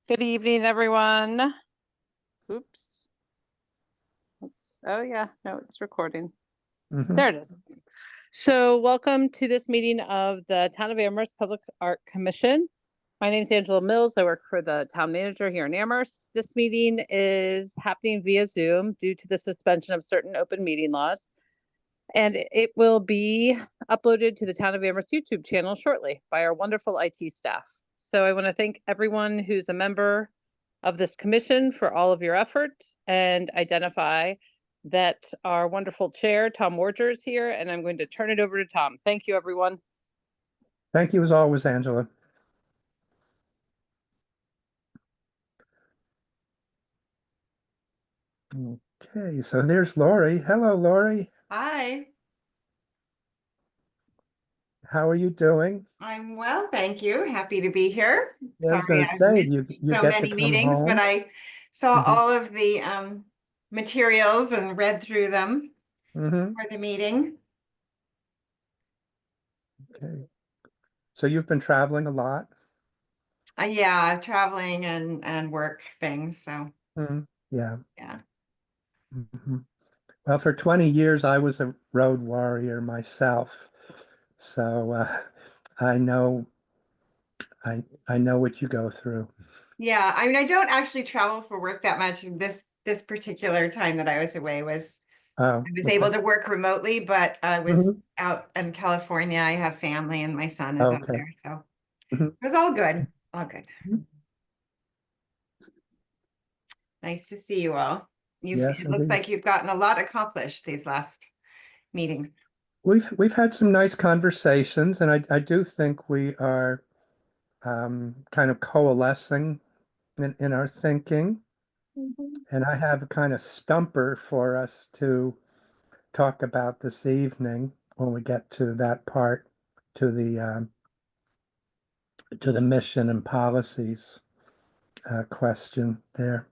Good evening, everyone. Oops. Oh yeah, no, it's recording. There it is. So welcome to this meeting of the Town of Amherst Public Art Commission. My name is Angela Mills. I work for the town manager here in Amherst. This meeting is happening via Zoom due to the suspension of certain open meeting laws. And it will be uploaded to the Town of Amherst YouTube channel shortly by our wonderful IT staff. So I want to thank everyone who's a member of this commission for all of your efforts and identify that our wonderful chair, Tom Warger, is here, and I'm going to turn it over to Tom. Thank you, everyone. Thank you as always, Angela. Okay, so there's Lori. Hello, Lori. Hi, How are you doing? I'm well, thank you. Happy to be here. Yeah, I was Sorry, going to I've say missed you so get to many come meetings, but home. I saw Mhm. all of the materials and read through them Mm-hmm. for the meeting. Okay. So you've been traveling a lot? Yeah, traveling and work things. So Yeah. yeah. hmm Well, for 20 years, I was a road warrior myself. So I know I know what you go through. Yeah, I mean, I don't actually travel for work that much. This particular time that I was away was Oh, I was okay. able to work remotely, but I was hmm out in California. I have family and my son is out Okay. there, so Mhm. it was all good. All good. Nice to see you all. Yes, It looks indeed. like you've gotten a lot accomplished these last meetings. We've had some nice conversations, and I do think we are kind of coalescing in our thinking. And I have a kind of stumper for us to talk about this evening when we get to that part, to the mission and policies question there.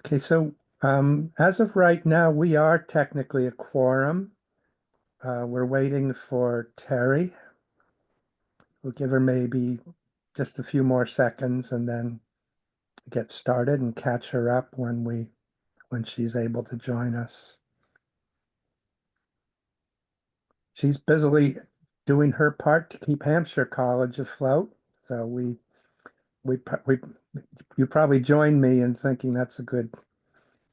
Okay, so as of right now, we are technically a quorum. We're waiting for Terry. We'll give her maybe just a few more seconds and then get started and catch her up when she's able to join us. She's busily doing her part to keep Hampshire College afloat. So we you probably join me in thinking that's a good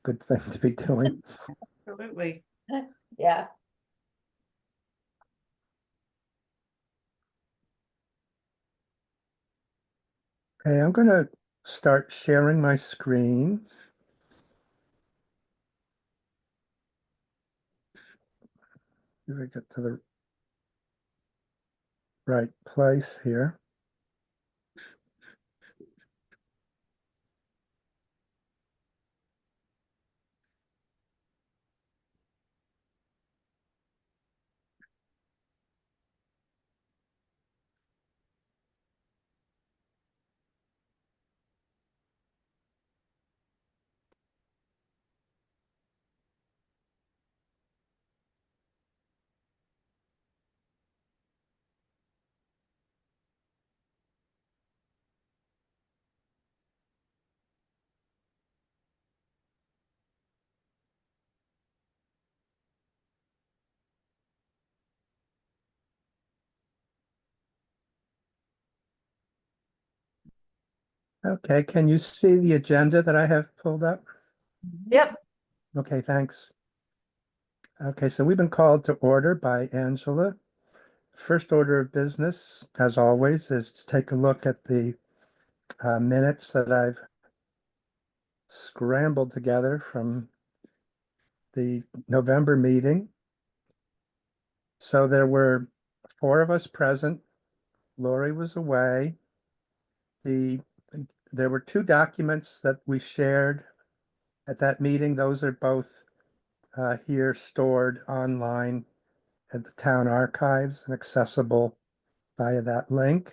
thing to be doing. Absolutely. Yeah. Okay, I'm going to start sharing my screen. If I get to the right place here. Okay, can you see the agenda that I have pulled up? Yep. Okay, thanks. Okay, so we've been called to order by Angela. First order of business, as always, is to take a look at the minutes that I've scrambled together from the November meeting. So there were four of us present. Lori was away. The there were two documents that we shared at that meeting. Those are both here stored online at the town archives and accessible via that link.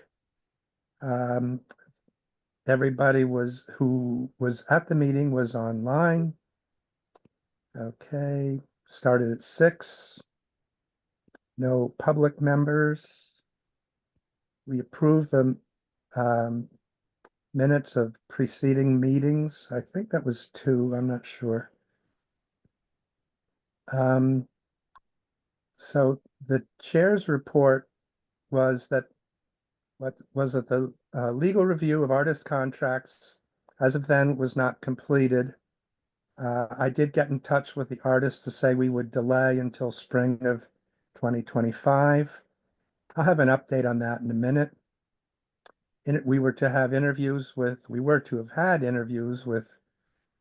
Um, Everybody who was at the meeting was online. Okay, started at 6. No public members. We approved the minutes of preceding meetings. I think that was 2, I'm not sure. So the chair's report was that the legal review of artist contracts as of then was not completed. I did get in touch with the artist to say we would delay until spring of 2025. I'll have an update on that in a minute. We were to have had interviews with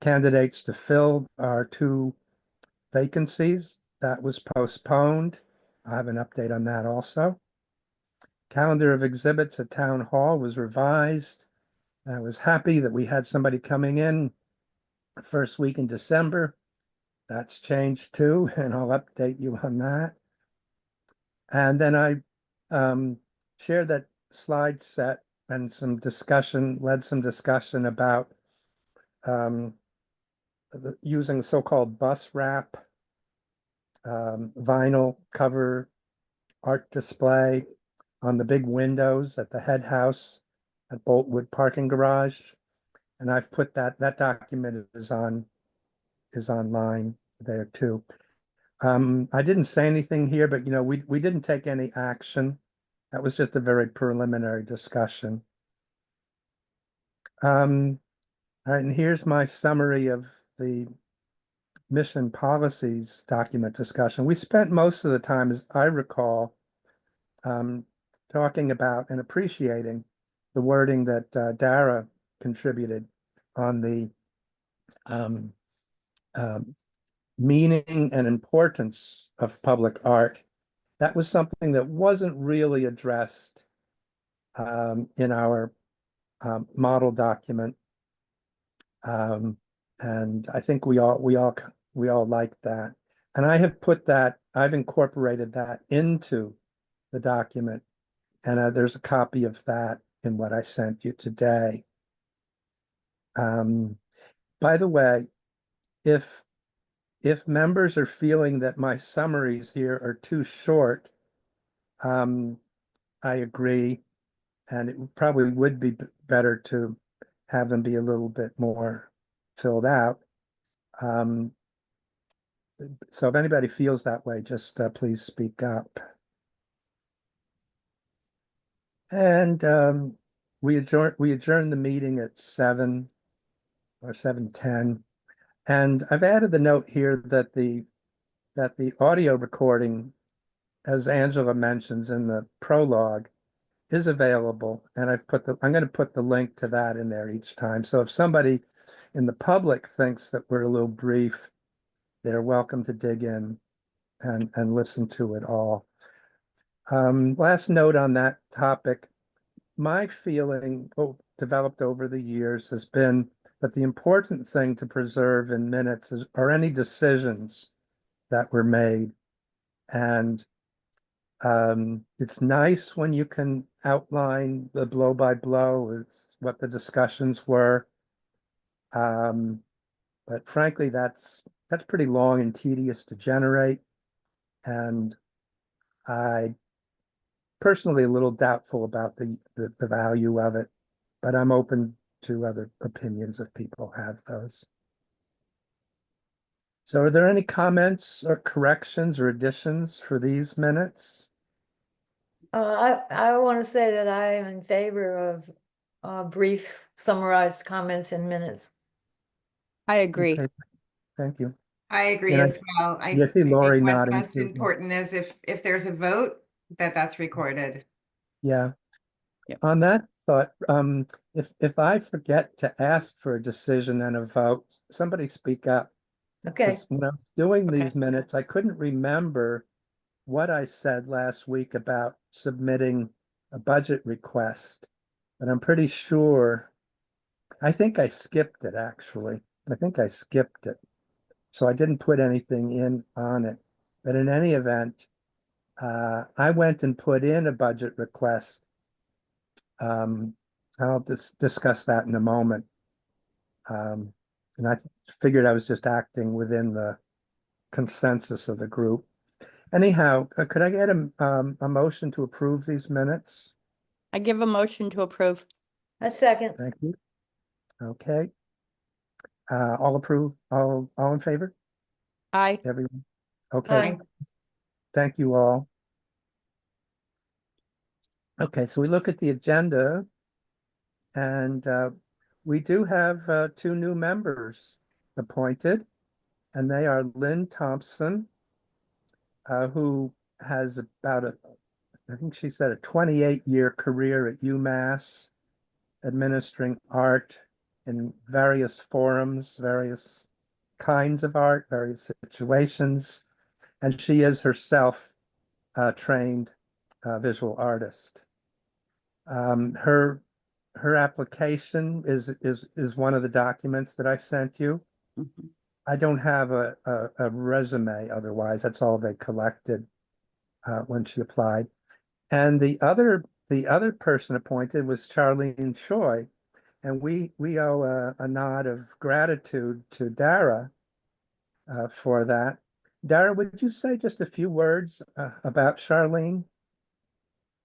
candidates to fill our 2 vacancies. That was postponed. I have an update on that also. Calendar of exhibits at Town Hall was revised. I was happy that we had somebody coming in first week in December. That's changed too, and I'll update you on that. And then I shared that slide set and led some discussion about using so-called bus wrap, vinyl cover art display on the big windows at the head house at Boltwood Parking Garage. And I've put that document is online there too. I didn't say anything here, but we didn't take any action. That was just a very preliminary discussion. All right, and here's my summary of the mission policies document discussion. We spent most of the time, as I recall, talking about and appreciating the wording that Dara contributed on the meaning and importance of public art. That was something that wasn't really addressed in our model document, and I think we all liked that. And I've incorporated that into the document, and there's a copy of that in what I sent you today. By the way, if members are feeling that my summaries here are too short, I agree, and it probably would be better to have them be a little bit more filled out. So if anybody feels that way, just please speak up. And we adjourned the meeting at 7 or 7:10. And I've added the note here that the audio recording, as Angela mentions in the prologue, is available. And I'm going to put the link to that in there each time. So if somebody in the public thinks that we're a little brief, they're welcome to dig in and listen to it all. Last note on that topic, my feeling developed over the years has been that the important thing to preserve in minutes are any decisions that were made. And it's nice when you can outline the blow by blow is what the discussions were. But frankly, that's pretty long and tedious to generate. And I personally a little doubtful about the value of it, but I'm open to other opinions if people have those. So are there any comments or corrections or additions for these minutes? I want to say that I am in favor of brief summarized comments in minutes. I agree. Okay, thank you. I agree And as well. I see think Lori what's nodding most too. important is if there's a vote, that's recorded. Yeah. Yep. On that thought, if I forget to ask for a decision and a vote, somebody speak up. Okay. When I was doing Okay. these minutes, I couldn't remember what I said last week about submitting a budget request, but I'm pretty sure, I think I skipped it actually. I think I skipped it. So I didn't put anything in on it. But in any event, I went and put in a budget request. I'll discuss that in a moment. And I figured I was just acting within the consensus of the group. Anyhow, could I get a motion to approve these minutes? I give a motion to approve. A second. Thank you. Okay. All in favor? Aye. Everyone? Okay, Aye. thank you all. Okay, so we look at the agenda and we do have two new members appointed, and they are Lynn Thompson, who has I think she said a 28-year career at UMass, administering art in various forums, various kinds of art, various situations, and she is herself a trained visual artist. Her application is one of the documents that I sent you. Mhm. I don't have a resume otherwise. That's all they collected when she applied. And the other person appointed was Charlene Choi, and we owe a nod of gratitude to Dara for that. Dara, would you say just a few words about Charlene?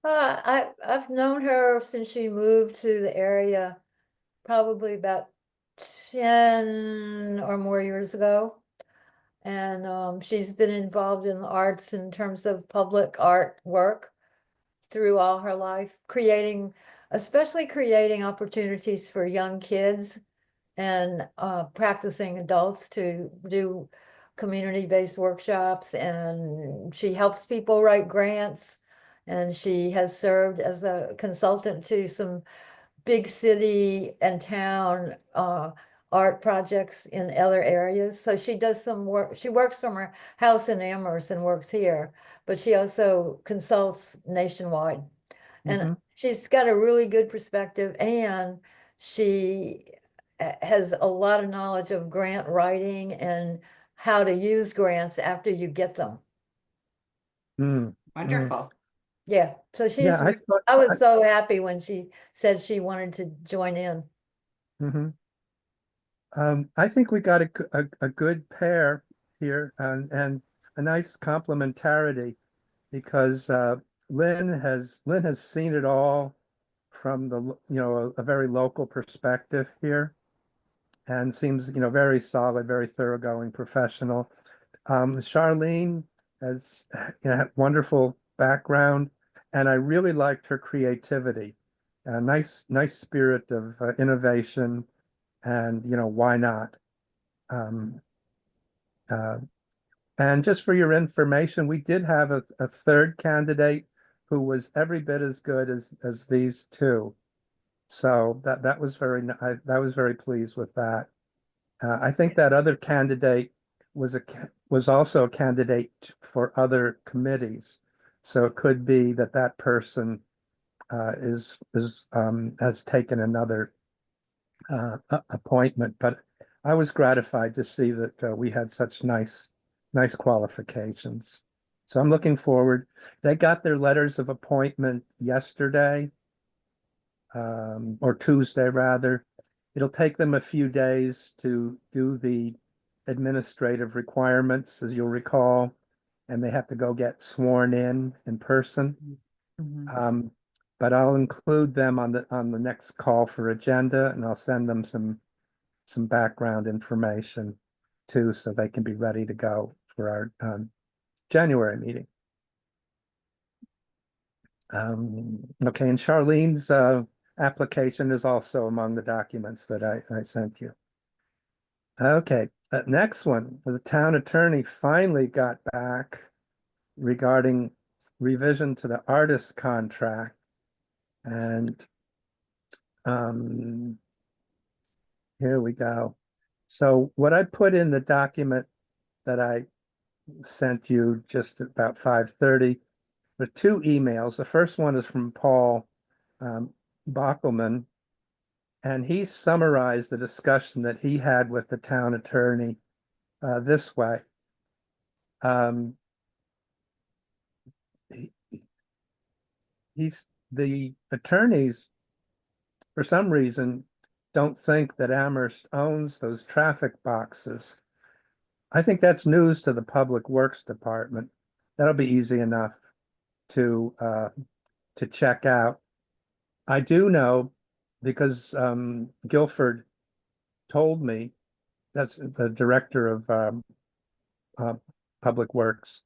I've known her since she moved to the area, probably about 10 or more years ago. And she's been involved in the arts in terms of public art work through all her life, especially creating opportunities for young kids and practicing adults to do community-based workshops. And she helps people write grants. And she has served as a consultant to some big city and town art projects in other areas. So she does some work. She works from her house in Amherst and works here, but she also consults nationwide. And she's got a really good perspective, and she has a lot of knowledge of grant writing and how to use grants after you get them. Wonderful. Yeah, so Yeah, I was so happy when she said she wanted to join in. I think we got a good pair here and a nice complementarity because Lynn has seen it all from a very local perspective here and seems very solid, very thoroughgoing professional. Charlene has wonderful background, and I really liked her creativity, a nice spirit of innovation, and why not? Um, uh, and just for your information, we did have a third candidate who was every bit as good as these two. So that was very pleased with that. I think that other candidate was also a candidate for other committees. So it could be that person has taken another appointment, but I was gratified to see that we had such nice qualifications. So I'm looking forward. They got their letters of appointment yesterday, or Tuesday rather. It'll take them a few days to do the administrative requirements, as you'll recall, and they have to go get sworn in person. But I'll include them on the next call for agenda, and I'll send them some background information too, so they can be ready to go for our January meeting. Okay, and Charlene's application is also among the documents that I sent you. Okay, next one, the town attorney finally got back regarding revision to the artist contract. And here we go. So what I put in the document that I sent you just about 5:30 were two emails. The first one is from Paul Bockelman, and he summarized the discussion that he had with the town attorney this way. The attorneys, for some reason, don't think that Amherst owns those traffic boxes. I think that's news to the Public Works Department. That'll be easy enough to check out. I do know because Guilford told me, that's the director of uh, Public Works,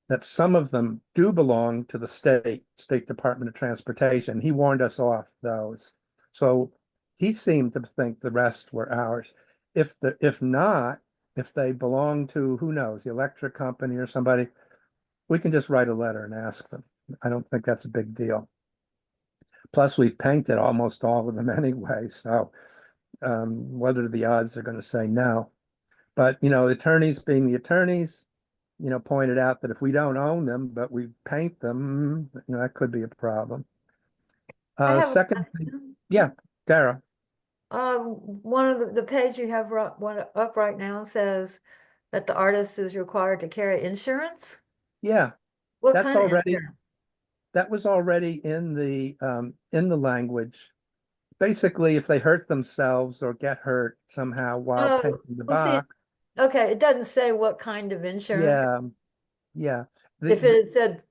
that some of them do belong to the State Department of Transportation. He warned us off those. So he seemed to think the rest were ours. If not, if they belong to, who knows, the electric company or somebody, we can just write a letter and ask them. I don't think that's a big deal. Plus, we've painted almost all of them anyway, so what are the odds they're going to say no? But, you know, attorneys being the attorneys, you know, pointed out that if we don't own them, but we paint them, you know, that could be a problem. I have a Second thing, question. yeah, Dara, One of the page you have one up right now says that the artist is required to carry insurance. yeah, What that's kind of already, insurance? that was already in the language. Basically, if they hurt themselves or get hurt somehow while Oh, painting the well, see, box, okay, it doesn't say what kind of insurance. yeah, yeah. If it had said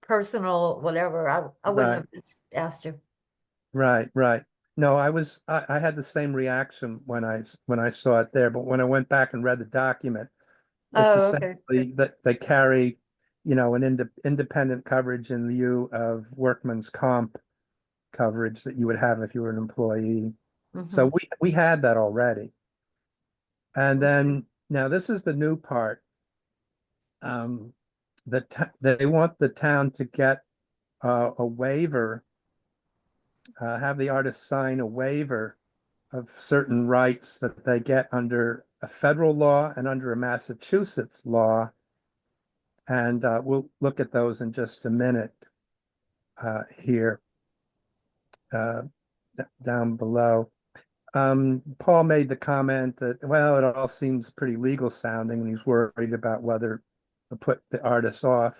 personal, whatever, I wouldn't Right. have asked you. Right. No, I had the same reaction when I saw it there, but when I went back and read the document, it's Oh, okay. essentially that they carry, you know, an independent coverage in lieu of workman's comp coverage that you would have if you were an employee. So Mhm. we had that already. And then now this is the new part. They want the town to get a waiver, have the artist sign a waiver of certain rights that they get under a federal law and under a Massachusetts law. And we'll look at those in just a minute here down below. Paul made the comment that, well, it all seems pretty legal sounding, and he's worried about whether to put the artist off.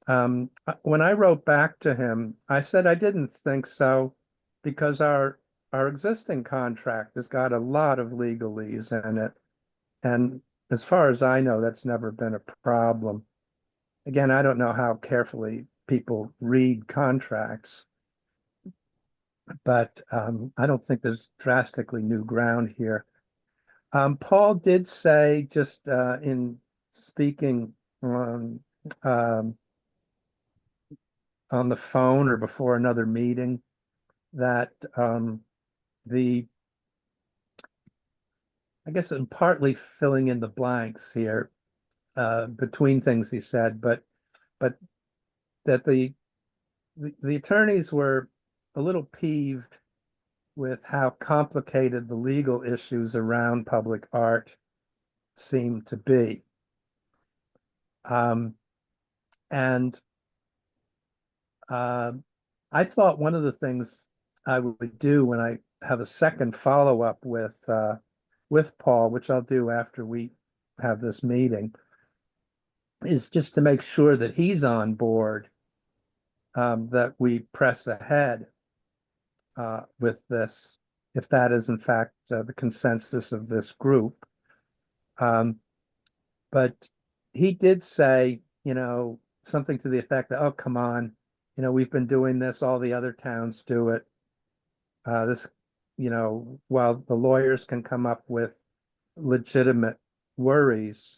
When I wrote back to him, I said I didn't think so because our existing contract has got a lot of legalese in it. And as far as I know, that's never been a problem. Again, I don't know how carefully people read contracts, but I don't think there's drastically new ground here. Paul did say, just in speaking on the phone or before another meeting, that I guess I'm partly filling in the blanks here between things he said, but that the attorneys were a little peeved with how complicated the legal issues around public art seem to be. And I thought one of the things I would do when I have a second follow-up with Paul, which I'll do after we have this meeting, is just to make sure that he's on board, that we press ahead with this, if that is in fact the consensus of this group. But he did say, you know, something to the effect that, oh, come on, you know, we've been doing this, all the other towns do it. This, you know, while the lawyers can come up with legitimate worries,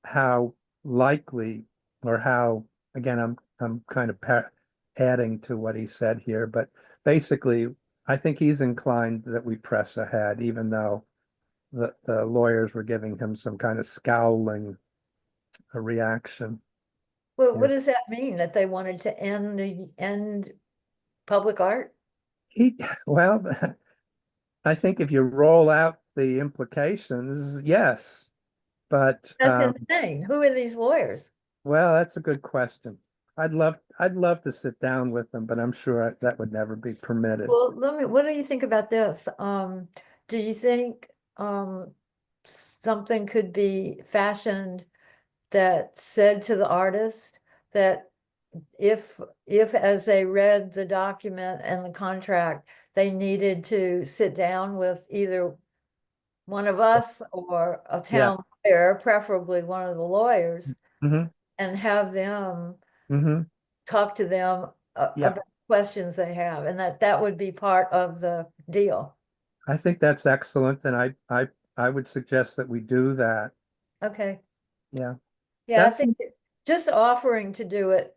how likely or how, again, I'm kind of adding to what he said here, but basically, I think he's inclined that we press ahead, even though the lawyers were giving him some kind of scowling reaction. Well, what Yeah. does that mean? That they wanted to end public art? Well, I think if you roll out the implications, yes, but That's insane. Who are these lawyers? well, that's a good question. I'd love to sit down with them, but I'm sure that would never be permitted. Well, what do you think about this? Do you think something could be fashioned that said to the artist that if as they read the document and the contract, they needed to sit down with either one of us or a Yeah. town lawyer, preferably one of the lawyers, Hmm. and have them Hmm. talk to them Yeah. about questions they have, and that would be part of the deal. I think that's excellent, and I would suggest that we do that. Okay. Yeah, Yeah, I That's- think just offering to do it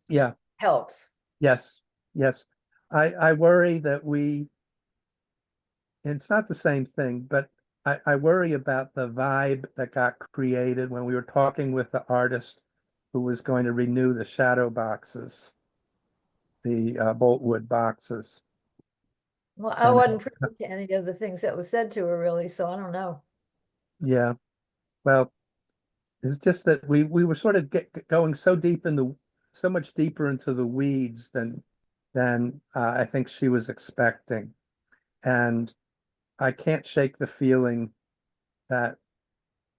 yeah, helps. yes, yes. I worry that and it's not the same thing, but I worry about the vibe that got created when we were talking with the artist who was going to renew the shadow boxes, the Boltwood boxes. Well, I And wasn't privy to any of the things that was said to her really, so I don't know. yeah, well, it's just that we were sort of going so deep in so much deeper into the weeds than I think she was expecting. And I can't shake the feeling that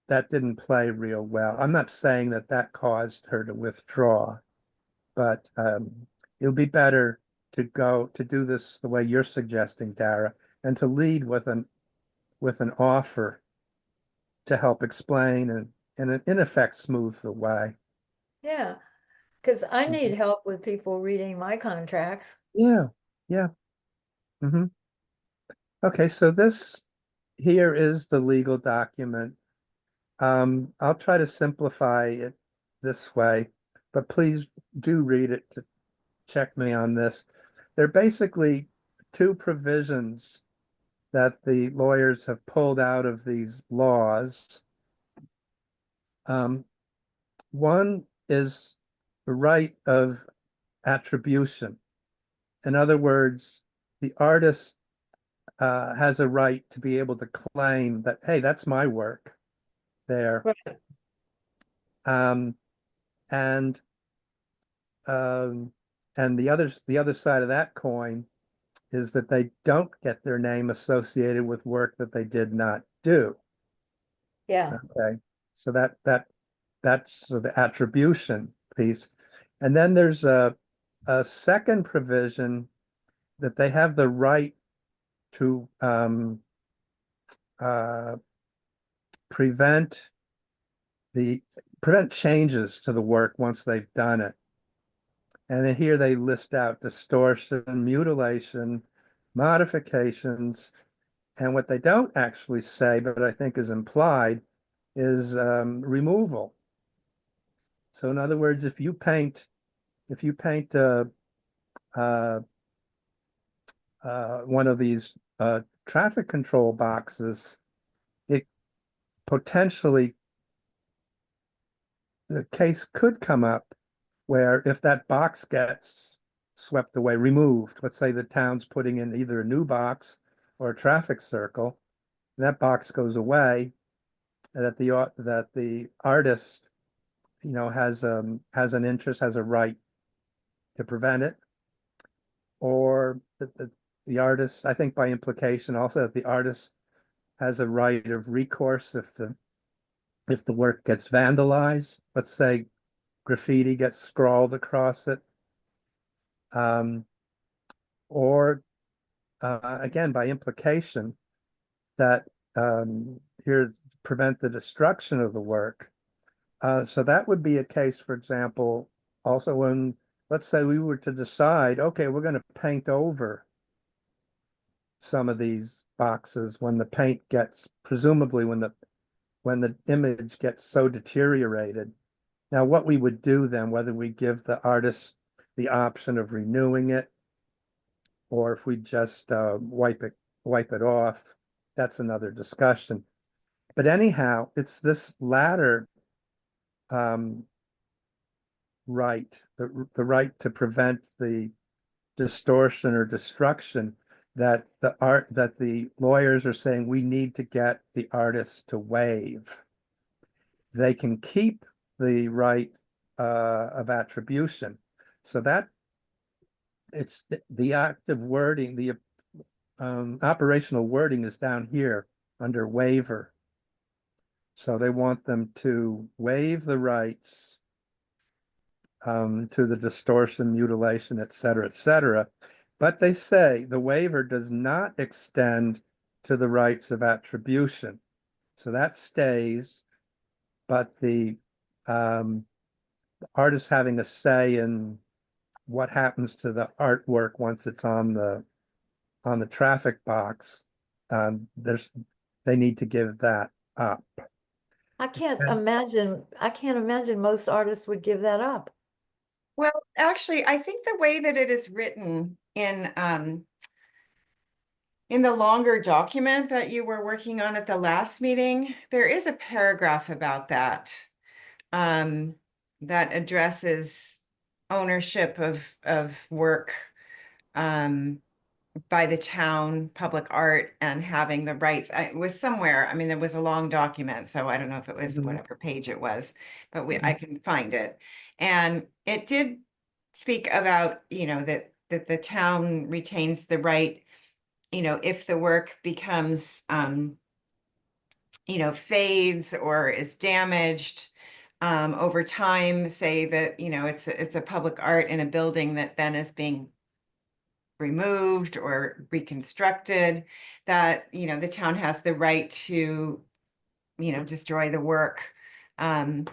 that didn't play real well. I'm not saying that that caused her to withdraw, but it'll be better to do this the way you're suggesting, Dara, and to lead with an offer to help explain and in effect smooth the way. Yeah, because I need help with people reading my contracts. Yeah, yeah. hmm Okay, so this here is the legal document. I'll try to simplify it this way, but please do read it to check me on this. There are basically two provisions that the lawyers have pulled out of these laws. One is the right of attribution. In other words, the artist has a right to be able to claim that, hey, that's my work there. Right. Um, and um, and the other side of that coin is that they don't get their name associated with work that they did not do. Yeah, Okay, so that's the attribution piece, and then there's a second provision that they have the right to uh, prevent prevent changes to the work once they've done it. And then here they list out distortion, mutilation, modifications, and what they don't actually say, but I think is implied, is removal. So in other words, if you paint uh, one of these traffic control boxes, it potentially the case could come up where if that box gets swept away, removed, let's say the town's putting in either a new box or a traffic circle, that box goes away, that the artist, has an interest, has a right to prevent it, or the artist, I think by implication also that the artist has a right of recourse if the work gets vandalized. Let's say graffiti gets scrawled across it, um, or again by implication that here prevent the destruction of the work. So that would be a case, for example, also when, let's say we were to decide, okay, we're going to paint over some of these boxes when the paint gets, presumably when the image gets so deteriorated. Now, what we would do then, whether we give the artist the option of renewing it, or if we just wipe it off, that's another discussion. But anyhow, it's this latter right, the right to prevent the distortion or destruction that the lawyers are saying we need to get the artist to waive. They can keep the right of attribution. So that it's the active wording, the operational wording is down here under waiver. So they want them to waive the rights to the distortion, mutilation, et cetera. But they say the waiver does not extend to the rights of attribution. So that stays, but the artist having a say in what happens to the artwork once it's on the traffic box. They need to give that up. I can't imagine most artists would give that up. Well, actually, I think the way that it is written in the longer document that you were working on at the last meeting, there is a paragraph about that that addresses ownership of work by the town, public art, and having the rights. It was somewhere, I mean, there was a long document, so I don't know if it was whatever page it was, but I can find it. And it did speak about, that the town retains the right, if the work becomes, fades or is damaged over time, say that, it's a public art in a building that then is being removed or reconstructed, that, the town has the right to, destroy the work. And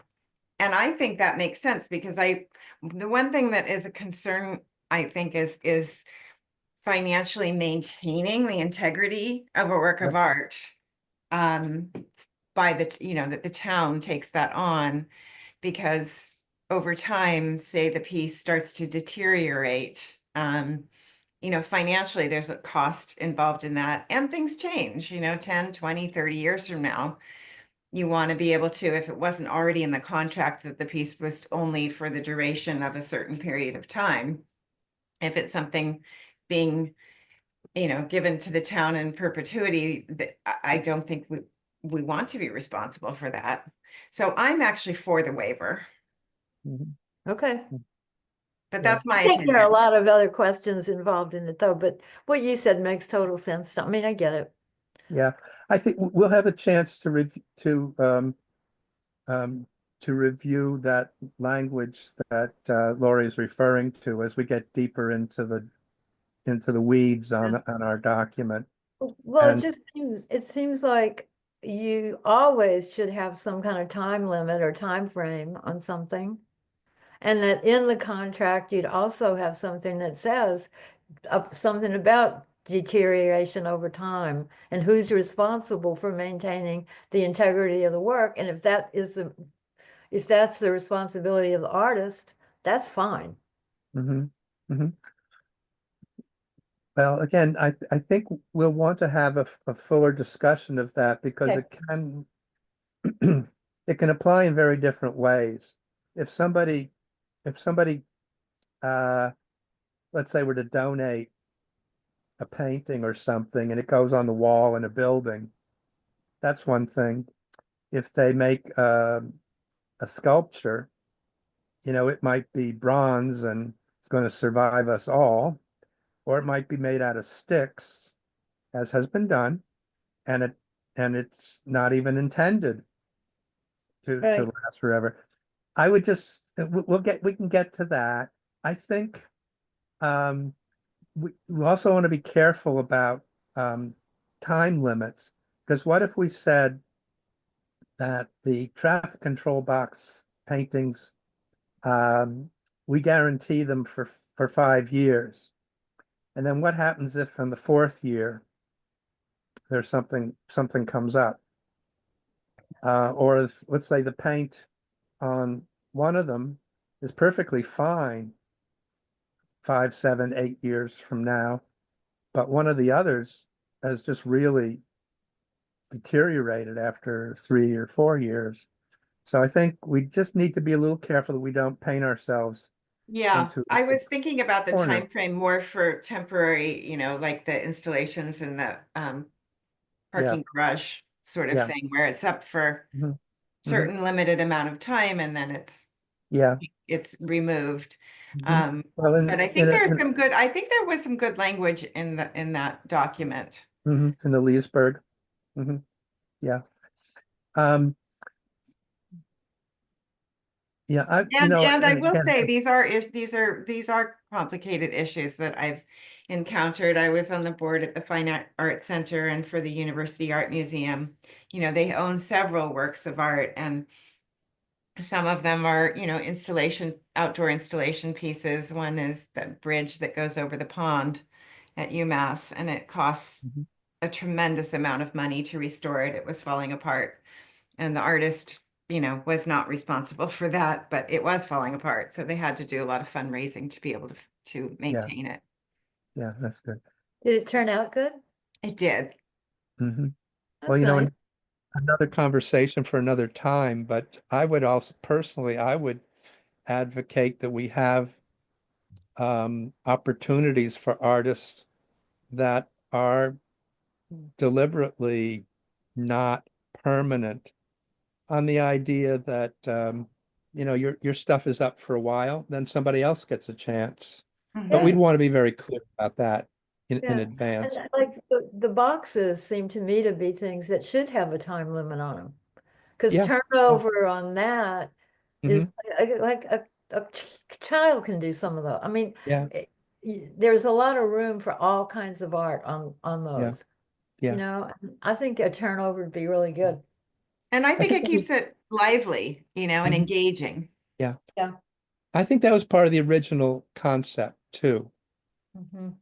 I think that makes sense because the one thing that is a concern, I think, is financially maintaining the integrity of a work of art by that the town takes that on, because over time, say the piece starts to deteriorate, financially, there's a cost involved in that, and things change, 10, 20, 30 years from now. You want to be able to, if it wasn't already in the contract that the piece was only for the duration of a certain period of time, if it's something being, given to the town in perpetuity, that I don't think we want to be responsible for that. So I'm actually for the waiver, Okay. but that's my I think there are a opinion. lot of other questions involved in it though, but what you said makes total sense. I mean, I get it. Yeah, I think we'll have a chance to review that language that Lori is referring to as we get deeper into the weeds on our document. Well, And it seems like you always should have some kind of time limit or time frame on something. And that in the contract, you'd also have something that says something about deterioration over time and who's responsible for maintaining the integrity of the work. And if that's the responsibility of the artist, that's fine. Well, again, I think we'll want to have a fuller discussion of that because Okay. it can apply in very different ways. If somebody let's say were to donate a painting or something and it goes on the wall in a building, that's one thing. If they make a sculpture, it might be bronze and it's going to survive us all, or it might be made out of sticks, as has been done, and it's not even intended to last forever. I would just we can get to that. I think we also want to be careful about time limits, because what if we said that the traffic control box paintings, we guarantee them for 5 years, and then what happens if in the 4th year there's something comes up, or if, let's say, the paint on one of them is perfectly fine 5, 7, 8 years from now, but one of the others has just really deteriorated after 3 or 4 years. So I think we just need to be a little careful that we don't paint ourselves. Yeah, into I was thinking about the corner. time frame more for temporary, like the installations in the parking garage sort of Yeah. thing, where it's up for Mhm. certain limited amount of time and then it's removed. Well, But I think I think there was some good language in that document. in the Leesburg. Yeah. Yeah, And I will again, say these are complicated issues that I've encountered. I was on the board at the Fine Art Center and for the University Art Museum. They own several works of art, and Some of them are, outdoor installation pieces. One is the bridge that goes over the pond at UMass, and it costs Mhm. a tremendous amount of money to restore it. It was falling apart. And the artist, was not responsible for that, but it was falling apart. So they had to do a lot of fundraising to be able to maintain it. Yeah, that's good. Did it turn out good? It did. Hmm. Well, That's nice. another conversation for another time, but I would also personally, I would advocate that we have opportunities for artists that are deliberately not permanent, on the idea that your stuff is up for a while, then somebody else gets a chance. But Mhm. we'd want to be very clear about that in Yeah. advance. And like the boxes seem to me to be things that should have a time limit on them. Because Yeah. turnover on that is Mhm. like a child can do some of those. I mean, Yeah, there's a lot of room for all kinds of art on yeah, those. yeah. I think a turnover would be really good. And I I think think it that was, keeps it lively, and Mhm. engaging. Yeah. Yeah. I think that was part of the original concept too. Mhm.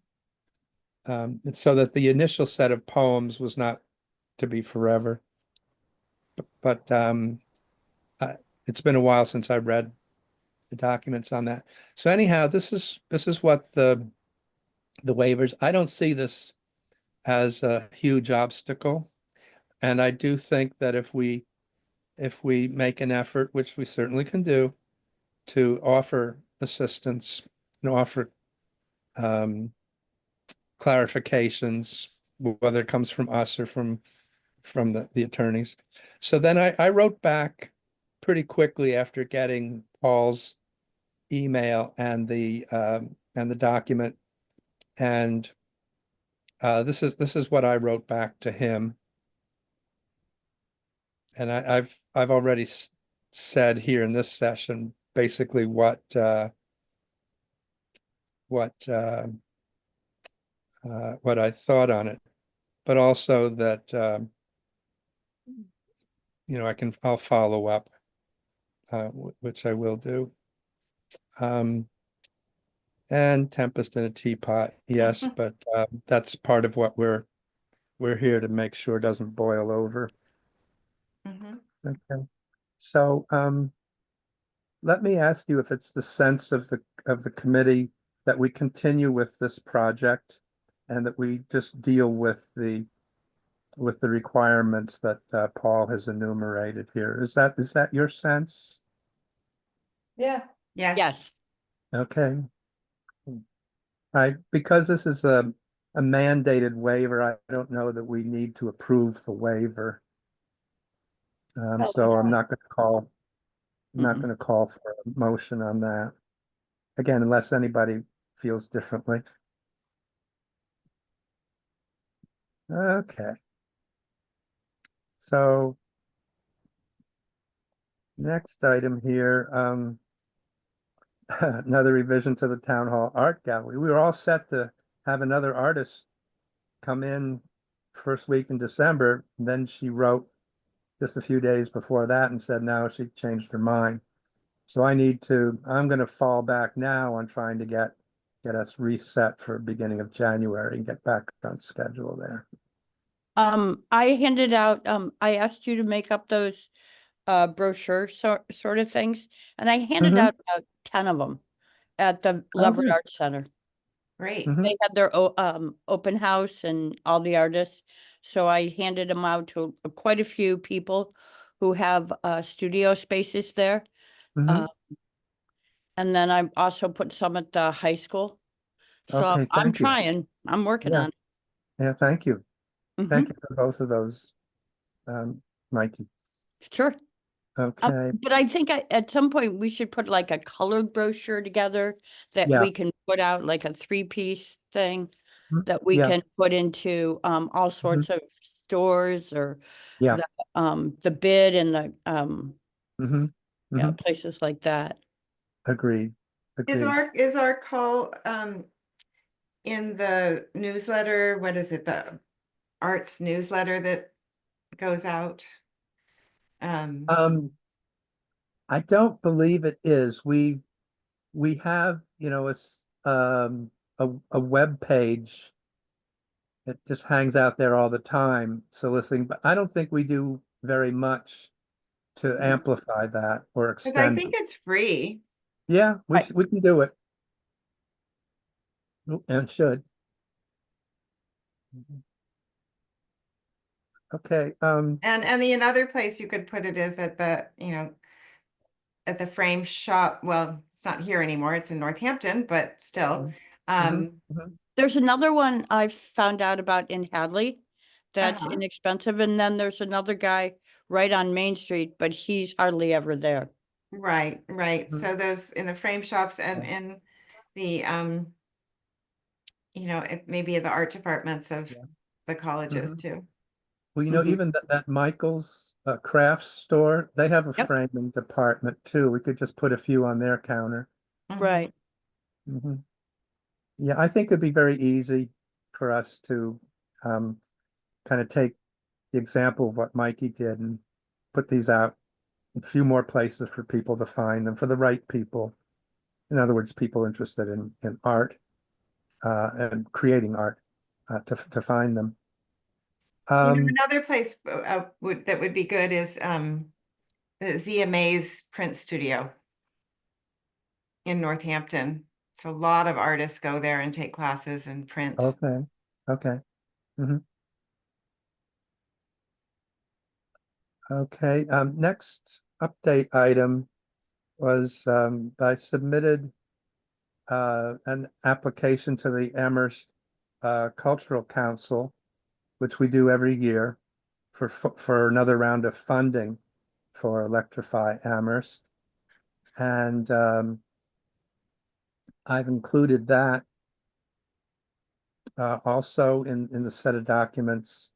So that the initial set of poems was not to be forever. But uh, it's been a while since I read the documents on that. So anyhow, this is what the waivers. I don't see this as a huge obstacle, and I do think that if we make an effort, which we certainly can do, to offer assistance and offer um, clarifications, whether it comes from us or from the attorneys. So then I wrote back pretty quickly after getting Paul's email and the document, and this is what I wrote back to him, and I've already said here in this session basically what I thought on it, but also that I'll follow up, which I will do. And Tempest in a Teapot, yes, but that's part of what we're here to make sure doesn't boil over. Mhm. Okay. So let me ask you if it's the sense of the committee that we continue with this project and that we just deal with the requirements that Paul has enumerated here. Is that your sense? Yeah. Yes. Yes. Okay. Because this is a mandated waiver, I don't know that we need to approve the waiver. Probably So I'm not. not going to call for a motion on that. Again, unless anybody feels differently. Okay. So next item here, another revision to the Town Hall Art Gallery. We were all set to have another artist come in first week in December. And then she wrote just a few days before that and said no, she changed her mind. So I'm going to fall back now on trying to get us reset for beginning of January and get back on schedule there. I handed out, I asked you to make up those brochure sort of things, and I handed Mhm. out about 10 of them at the Leverett good. Arts Center. Great. Mhm. They had their open house and all the artists, so I handed them out to quite a few people who have studio spaces there. Mhm. And then I also put some at the high school. So Okay, I'm thank you. trying, I'm working Yeah. on Yeah, thank you. it. Thank you for both of those, Mikey. Sure. Okay, But I think at some point we should put like a colored brochure together that yeah. we can put out, like a 3-piece thing Mhm. that we Yeah. can put into all sorts of stores, or Yeah. the bid and the Mm-hmm. Mm-hmm. places like that. Agreed. Is Agreed. our call in the newsletter? What is it? The arts newsletter that goes out? Um, I don't believe it is. We have, you know, a web page. It just hangs out there all the time soliciting, but I don't think we do very much to amplify that or Because I extend. think it's free. Yeah, Right. we can do it. And should. Okay, And the another place you could put it is at the, at the frame shop. Well, it's not here anymore. It's in Northampton, but still. mhm, mhm. There's another one I found out about in Hadley that's Uh-huh. inexpensive, and then there's another guy right on Main Street, but he's hardly ever there. Right, right. Mhm. So those in the frame shops and Yeah. in the, maybe the art departments of Yeah. the colleges Mhm. too. Well, you know, Mhm. even that Michael's crafts store, they have a Yep. framing department too. We could just put a few on their counter. Mhm. Right. Mhm. Yeah, I think it'd be very easy for us to kind of take the example of what Mikey did and put these out in a few more places for people to find them, for the right people. In other words, people interested in art and creating art to find them. Another place that would be good is the Zia Mays print studio in Northampton. So a lot of artists go there and take classes and print. Okay, okay. Mhm. Okay, next update item was I submitted an application to the Amherst Cultural Council, which we do every year for another round of funding for Electrify Amherst. And I've included that also in the set of documents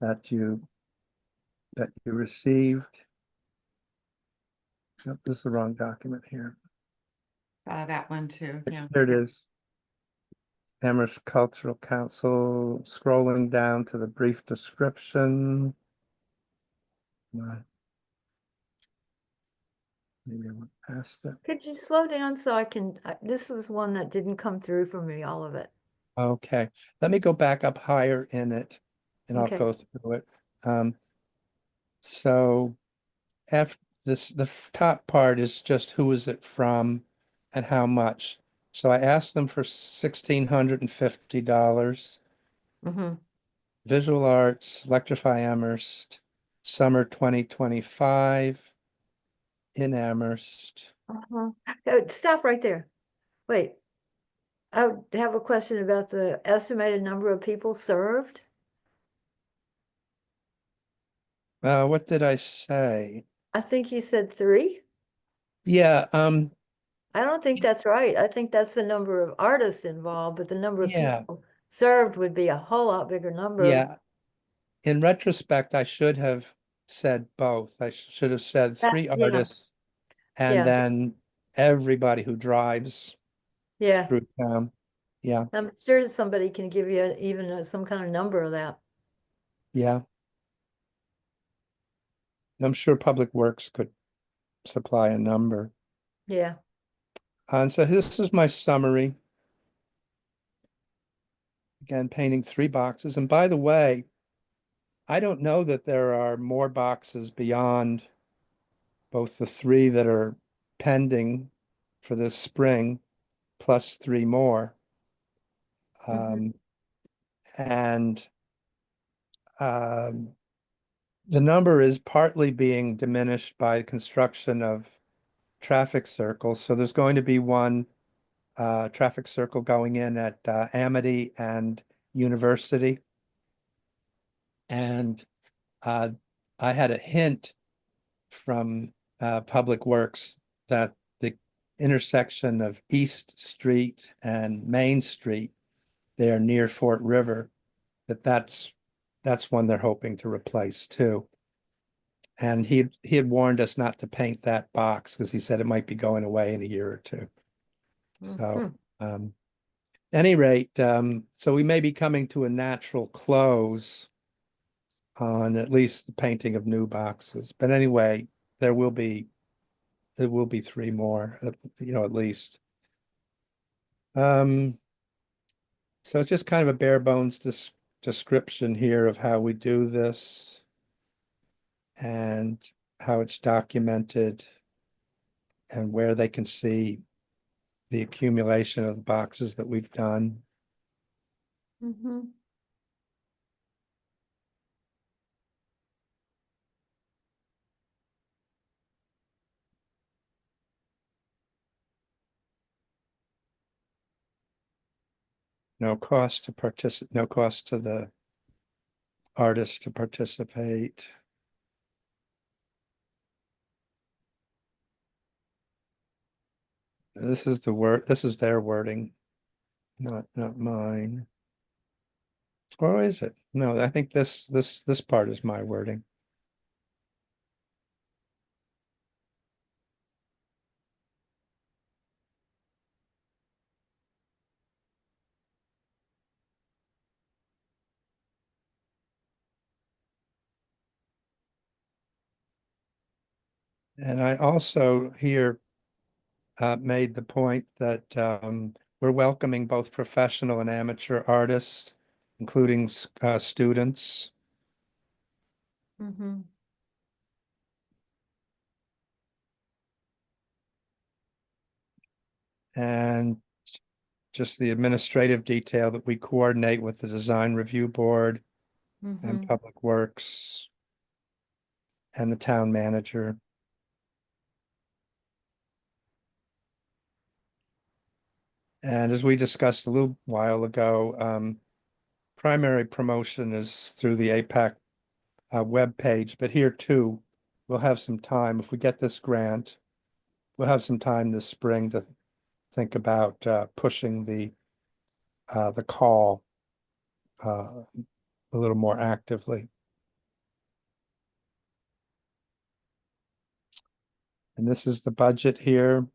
that you received. Nope, this is the wrong document here. That one too, yeah. There it is. Amherst Cultural Council, scrolling down to the brief description. Maybe I went past it. Could you slow down so I can, this was one that didn't come through for me, all of it. Okay, let me go back up higher in it and I'll Okay. go through it. So after this, the top part is just who is it from and how much. So I asked them for $1,650. Mm-hmm. Visual Arts, Electrify Amherst, summer 2025 in Amherst. Uh-huh. Oh, stop right there. Wait. I would have a question about the estimated number of people served. What did I say? I think you said 3. Yeah, I don't think that's right. I think that's the number of artists involved, but the number of yeah, people served would be a whole lot bigger number. yeah. In retrospect, I should have said both. I should have said 3 Yeah, artists and yeah, then everybody who drives yeah. through town. Yeah, I'm sure somebody can give you even some kind of number of that. yeah. I'm sure Public Works could supply a number. Yeah. And so this is my summary. Again, painting 3 boxes. And by the way, I don't know that there are more boxes beyond both the 3 that are pending for this spring, plus 3 more. Mhm. And um, the number is partly being diminished by construction of traffic circles. So there's going to be one traffic circle going in at Amity and University. And I had a hint from Public Works that the intersection of East Street and Main Street there near Fort River, that's one they're hoping to replace too. And he had warned us not to paint that box because he said it might be going away in a year or two. So any rate, so we may be coming to a natural close on at least the painting of new boxes. But anyway, there will be it will be 3 more, at least. So it's just kind of a bare bones description here of how we do this and how it's documented and where they can see the accumulation of the boxes that we've done. Mm-hmm. No cost to no cost to the artist to participate. This is their wording, not mine. Or is it? No, I think this part is my wording. And I also here made the point that we're welcoming both professional and amateur artists, including students. Mm-hmm. And just the administrative detail that we coordinate with the design review board Mm-hmm. and Public Works and the town manager. And as we discussed a little while ago, primary promotion is through the APAC web page, but here too, we'll have some time. If we get this grant, we'll have some time this spring to think about pushing the call a little more actively. And this is the budget here.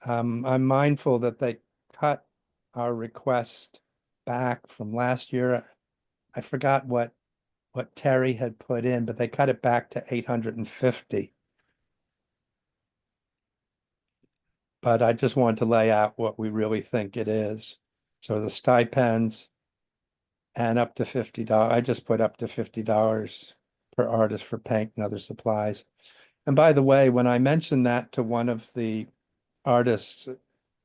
I'm mindful that they cut our request back from last year. I forgot what Terry had put in, but they cut it back to 850. But I just wanted to lay out what we really think it is. So the stipends and up to $50. I just put up to $50 per artist for paint and other supplies. And by the way, when I mentioned that to one of the artists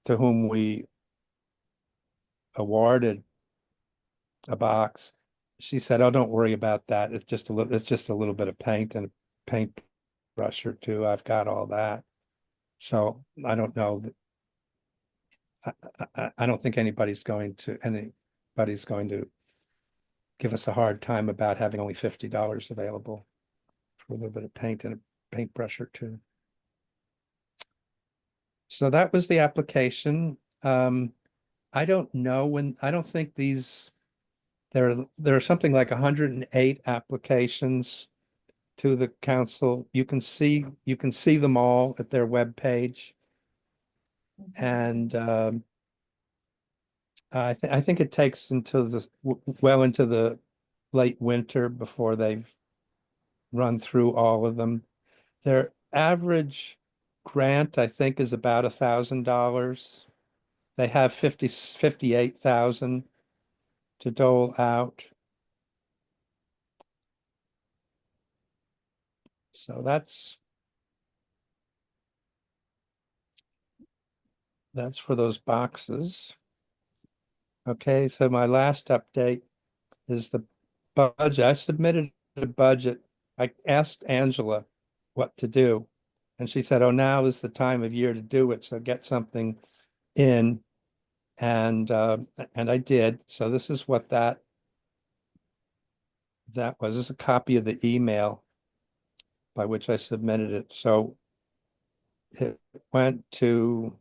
to whom we awarded a box, she said, "Oh, don't worry about that. It's just a little bit of paint and a paint brush or two. I've got all that." So I don't know. I don't think anybody's going to give us a hard time about having only $50 available for a little bit of paint and a paintbrush or two. So that was the application. I don't know I don't think there are something like 108 applications to the council. You can see them all at their webpage. And I think it takes into into the late winter before they've run through all of them. Their average grant, I think, is about $1,000. They have 58,000 to dole out. So that's for those boxes. Okay, so my last update is the budget. I submitted a budget. I asked Angela what to do, and she said, "Oh, now is the time of year to do it, so get something in." And I did. So this is what that was. This is a copy of the email by which I submitted it. So it went to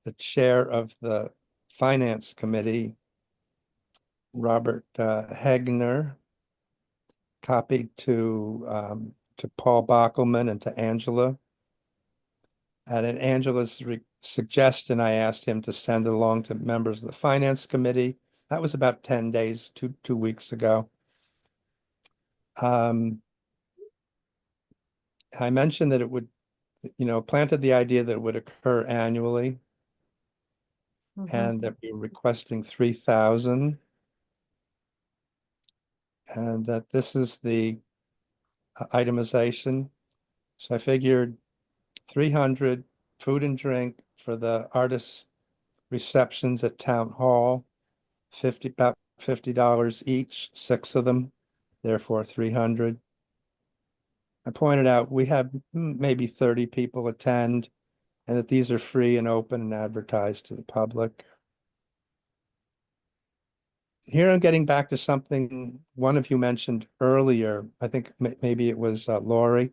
the chair of the finance committee, Robert Hegner, copied to Paul Bockelman and to Angela. And at Angela's suggestion, I asked him to send it along to members of the finance committee. That was about 10 days, two weeks ago. I mentioned that it would, planted the idea that it would occur annually and that we were requesting 3,000. And that this is the itemization. So I figured 300 food and drink for the artists' receptions at Town Hall, about $50 each, 6 of them, therefore 300. I pointed out we have maybe 30 people attend and that these are free and open and advertised to the public. Here I'm getting back to something one of you mentioned earlier. I think maybe it was Lori.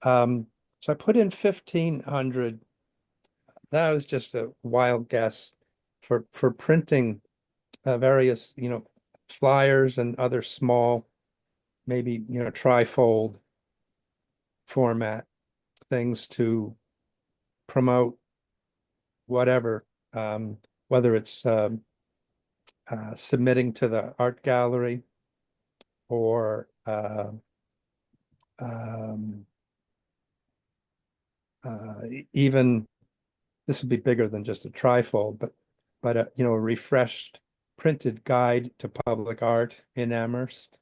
So I put in 1,500. That was just a wild guess for printing various, flyers and other small, maybe, trifold format things to promote whatever, whether it's submitting to the art gallery or even this would be bigger than just a trifold, but a a refreshed printed guide to public art in Amherst.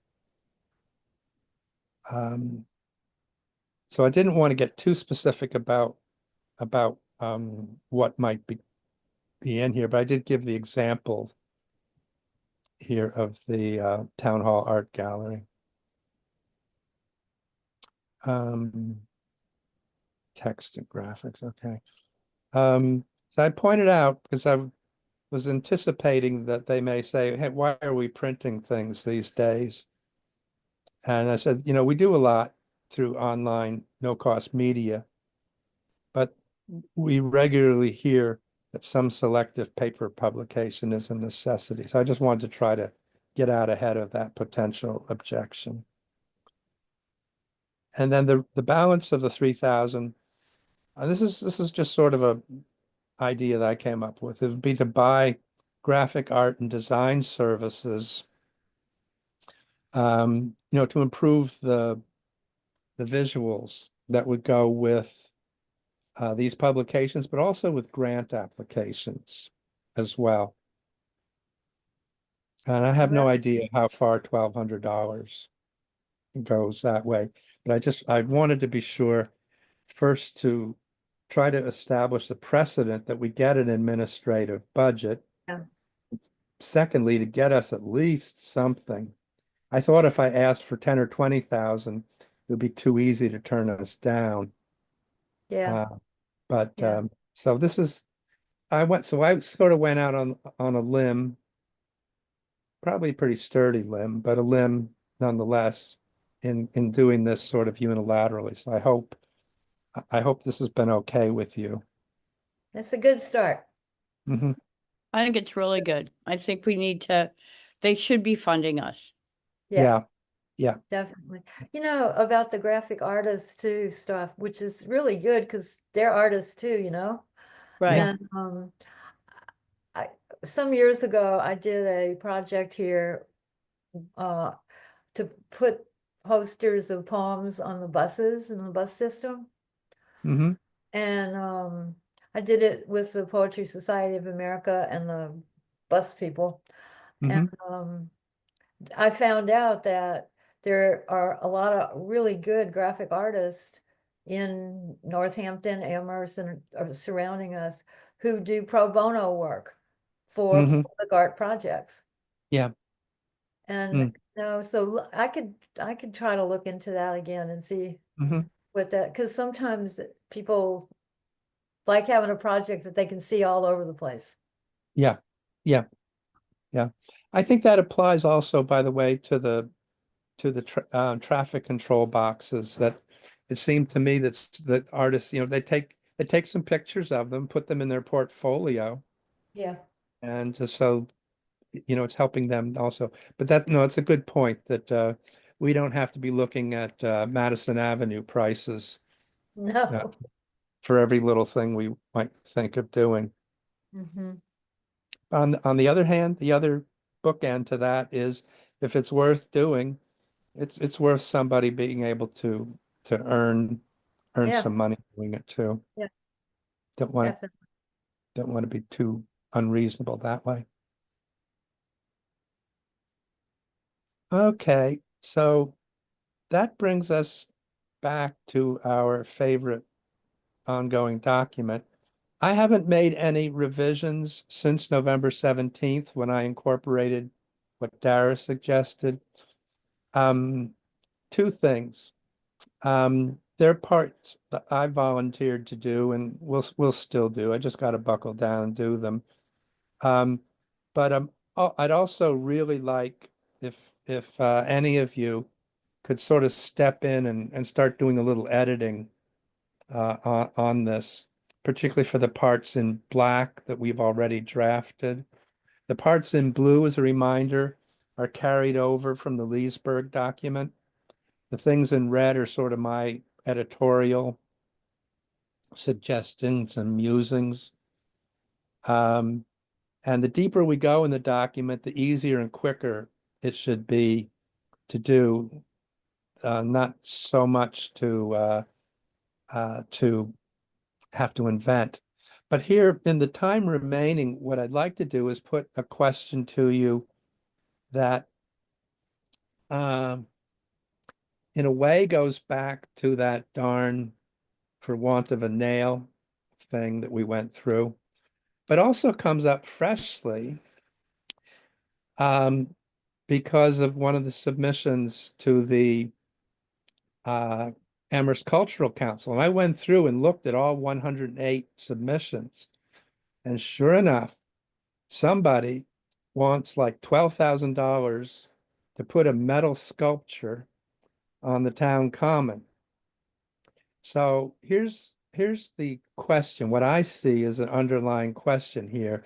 So I didn't want to get too specific about what might be in here, but I did give the examples here of the Town Hall Art Gallery. Text and graphics, okay. So I pointed out, because I was anticipating that they may say, hey, why are we printing things these days? And I said, we do a lot through online no-cost media, but we regularly hear that some selective paper publication is a necessity. So I just wanted to try to get out ahead of that potential objection. And then the balance of the 3,000, this is just sort of a idea that I came up with. It would be to buy graphic art and design services, to improve the visuals that would go with these publications, but also with grant applications as well. And I have no idea how far $1,200 goes that way, but I wanted to be sure first to try to establish the precedent that we get an administrative budget. Yeah. Secondly, to get us at least something. I thought if I asked for 10 or 20,000, it would be too easy to turn us down. Yeah, But Yeah. So this is, I sort of went out on a limb, probably a pretty sturdy limb, but a limb nonetheless in doing this sort of unilaterally. So I hope this has been okay with you. that's a good start. Mhm. I think it's really good. I think they should be funding us. Yeah, Yeah. definitely. About the graphic artists too stuff, which is really good because they're artists too, Right. And some years ago, I did a project here to put posters of poems on the buses in the bus system. Hmm. And I did it with the Poetry Society of America and the bus people. Hmm. And I found out that there are a lot of really good graphic artists in Northampton, Amherst, and surrounding us who do pro bono work for Hmm. public art projects. Yeah. And so I could try to look into that again and see Hmm. what that, because sometimes people like having a project that they can see all over the place. Yeah. Yeah. Yeah. I think that applies also, by the way, to the traffic control boxes. That it seemed to me that artists, they take some pictures of them, put them in their portfolio, Yeah. and so it's helping them also. But it's a good point that we don't have to be looking at Madison Avenue prices No. for every little thing we might think of doing. Hmm. On the other hand, the other bookend to that is if it's worth doing, it's worth somebody being able to to earn Yeah. some money doing it too. Yeah. Don't want Definitely. to be too unreasonable that way. Okay, so that brings us back to our favorite ongoing document. I haven't made any revisions since November 17th when I incorporated what Dara suggested. Two things. There are parts that I volunteered to do and we'll still do. I just got to buckle down and do them. But I'd also really like if any of you could sort of step in and start doing a little editing on this, particularly for the parts in black that we've already drafted. The parts in blue, as a reminder, are carried over from the Leesburg document. The things in red are sort of my editorial suggestions and musings. And the deeper we go in the document, the easier and quicker it should be to do, not so much to have to invent. But here, in the time remaining, what I'd like to do is put a question to you that, in a way, goes back to that darn for want of a nail thing that we went through, but also comes up freshly because of one of the submissions to the Amherst Cultural Council. And I went through and looked at all 108 submissions. And sure enough, somebody wants like $12,000 to put a metal sculpture on the town common. So here's the question. What I see is an underlying question here,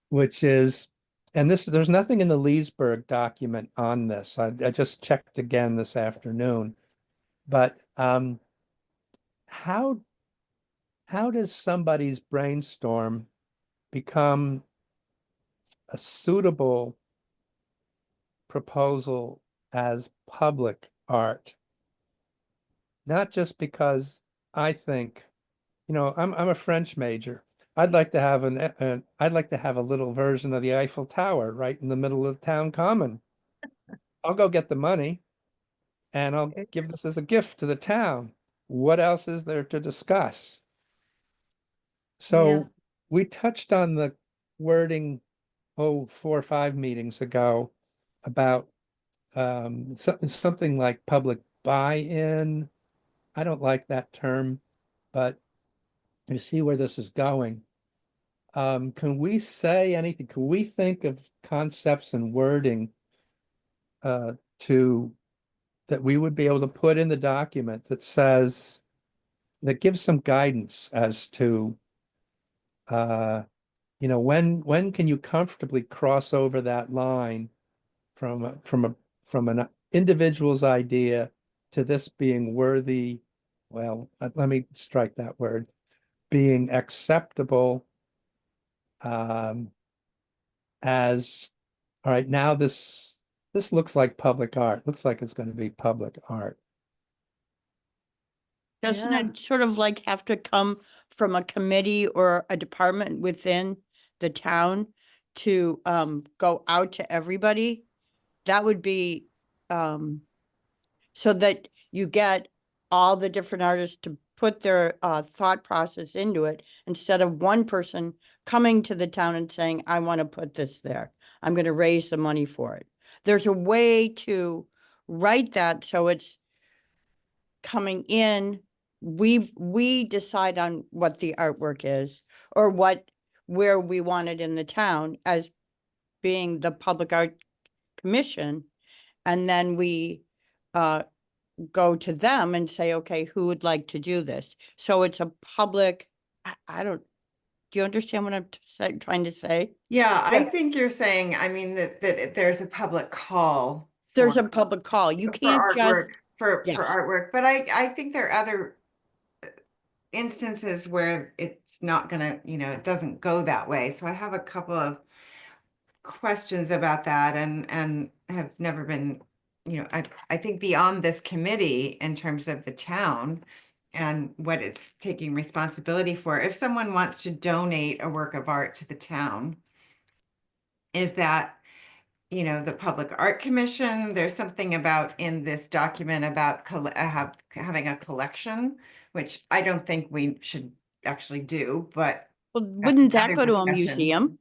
which is, and there's nothing in the Leesburg document on this. I just checked again this afternoon, but how does somebody's brainstorm become a suitable proposal as public art? Not just because I think, I'm a French major. I'd like to have I'd like to have a little version of the Eiffel Tower right in the middle of town common. I'll go get the money and I'll give this as a gift to the town. What else is there to discuss? So we touched on the wording, 4 or 5 meetings ago about something like public buy-in. I don't like that term, but you see where this is going. Can we say anything? Can we think of concepts and wording that we would be able to put in the document that gives some guidance as to when can you comfortably cross over that line from an individual's idea to this being worthy, well, let me strike that word, being acceptable as, all right, now this looks like public art, looks like it's going to be public art. Doesn't it sort of like have to come from a committee or a department within the town to go out to everybody? That would be so that you get all the different artists to put their thought process into it instead of one person coming to the town and saying, I want to put this there. I'm going to raise the money for it. There's a way to write that so it's coming in. We decide on what the artwork is or where we want it in the town as being the Public Art Commission. And then we go to them and say, okay, who would like to do this? So it's a public, do you understand what I'm trying to say? Yeah, I think you're saying, I mean, that there's a public call. There's a public call. You can't just, for yes. artwork, but I think there are other instances where it's not gonna, it doesn't go that way. So I have a couple of questions about that and have never been, I think beyond this committee in terms of the town and what it's taking responsibility for, if someone wants to donate a work of art to the town, is that, the Public Art Commission, there's something about in this document about having a collection, which I don't think we should actually do, but Well, that's wouldn't that another go to a discussion.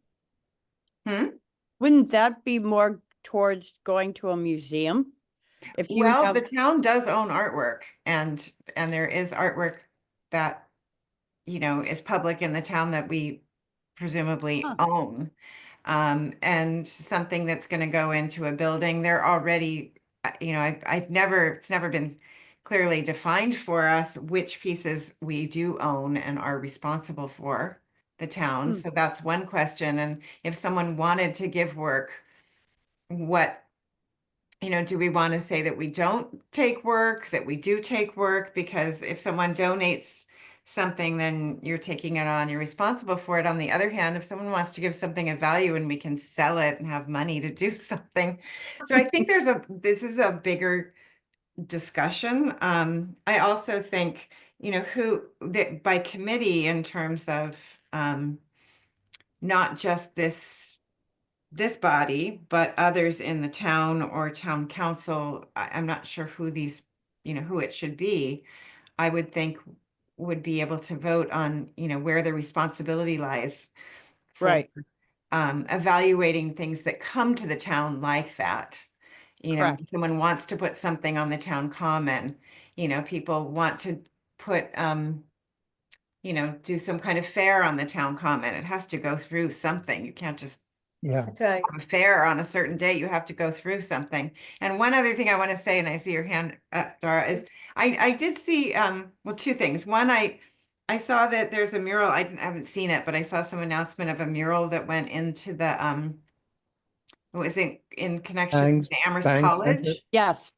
museum? Wouldn't that be more towards going to a museum? If you Well, have, the town does own artwork and there is artwork that, is public in the town that we presumably Huh. own. And something that's going to go into a building, they're already, it's never been clearly defined for us which pieces we do own and are responsible for the town. So that's one question. And if someone wanted to give work, what, do we want to say that we don't take work, that we do take work? Because if someone donates something, then you're taking it on, you're responsible for it. On the other hand, if someone wants to give something of value and we can sell it and have money to do something. So I think this is a bigger discussion. I also think, that by committee in terms of not just this body, but others in the town or town council, I'm not sure who who it should be, I would think would be able to vote on, where the responsibility lies for right, evaluating things that come to the town like that. correct. If someone wants to put something on the town common, people want to put, do some kind of fair on the town common. It has to go through something. You can't just Yeah. That's right. have a fair on a certain date. You have to go through something. And one other thing I want to say, and I see your hand, Dara, is I did see, well, two things. One, I saw that there's a mural. I haven't seen it, but I saw some announcement of a mural that went into the, was it in connection with Bangs, the Amherst Bangs Center. College? Yes,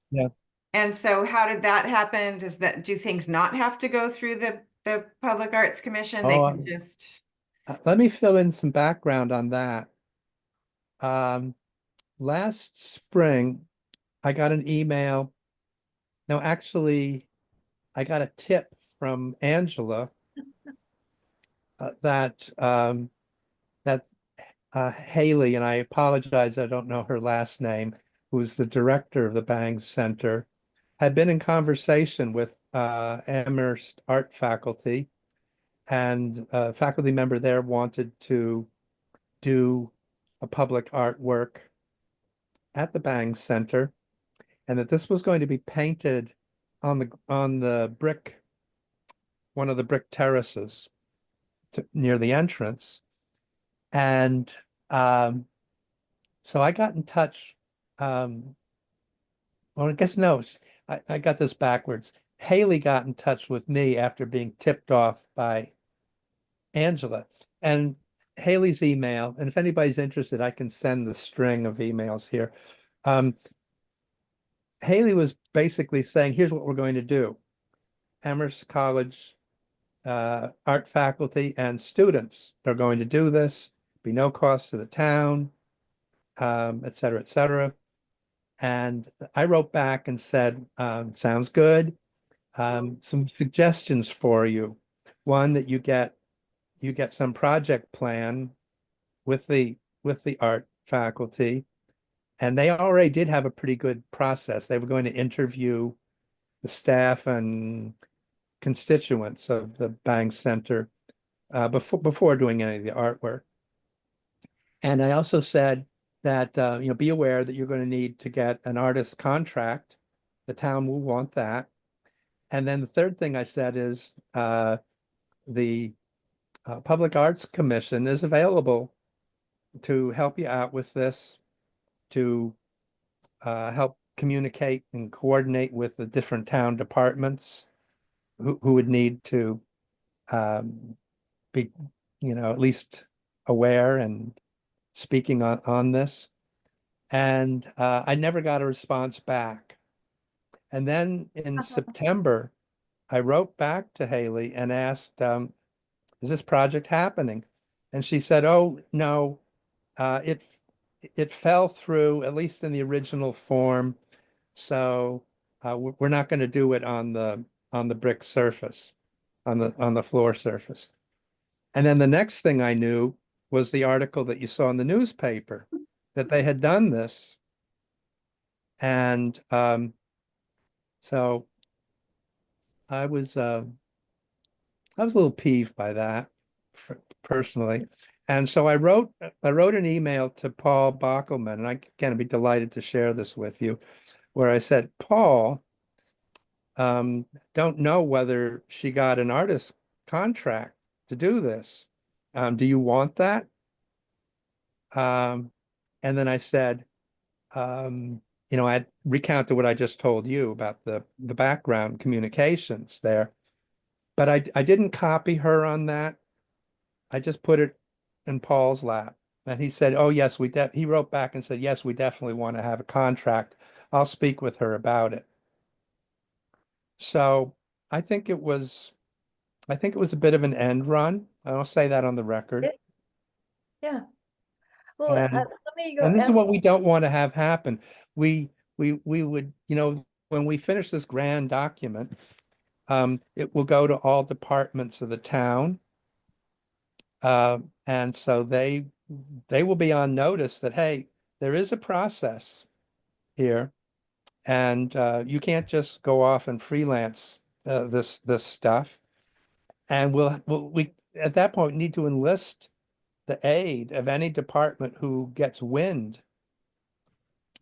And so how did that happen? Do things not have to go through the Public Arts Commission? They Oh, can just, Let me fill in some background on that. Last spring, I got an email. No, actually, I got a tip from Angela that Haley, and I apologize, I don't know her last name, who's the director of the Bangs Center, had been in conversation with Amherst art faculty, and a faculty member there wanted to do a public artwork at the Bangs Center, and that this was going to be painted on the brick, one of the brick terraces near the entrance. And so I got in touch. Well, I guess no, I got this backwards. Haley got in touch with me after being tipped off by Angela. And Haley's email, and if anybody's interested, I can send the string of emails here. Haley was basically saying, here's what we're going to do. Amherst College art faculty and students are going to do this, be no cost to the town, et cetera, et cetera. And I wrote back and said, sounds good. Some suggestions for you. One, that you get some project plan with the art faculty. And they already did have a pretty good process. They were going to interview the staff and constituents of the Bangs Center before doing any of the artwork. And I also said that be aware that you're going to need to get an artist contract. The town will want that. And then the third thing I said is the Public Arts Commission is available to help you out with this, to help communicate and coordinate with the different town departments who would need to be, at least aware and speaking on this. And I never got a response back. And then in September, I wrote back to Haley and asked, is this project happening? And she said, oh, no, it fell through, at least in the original form. So we're not going to do it on the brick surface, on the floor surface. And then the next thing I knew was the article that you saw in the newspaper that they had done this. And so I was a little peeved by that personally. And so I wrote an email to Paul Bockelman, and I can be delighted to share this with you, where I said, Paul, don't know whether she got an artist contract to do this. Do you want that? Um, and then I said, I recounted what I just told you about the background communications there, but I didn't copy her on that. I just put it in Paul's lap. And he said, "Oh yes, he wrote back and said, yes, we definitely want to have a contract. I'll speak with her about it." So I think it was I think it was a bit of an end run. I'll say that on the record. Yeah. Well, And let me go and this is ask. what we don't want to have happen. We would, when we finish this grand document, it will go to all departments of the town. And so they will be on notice that, hey, there is a process here, and you can't just go off and freelance this stuff. And we at that point need to enlist the aid of any department who gets wind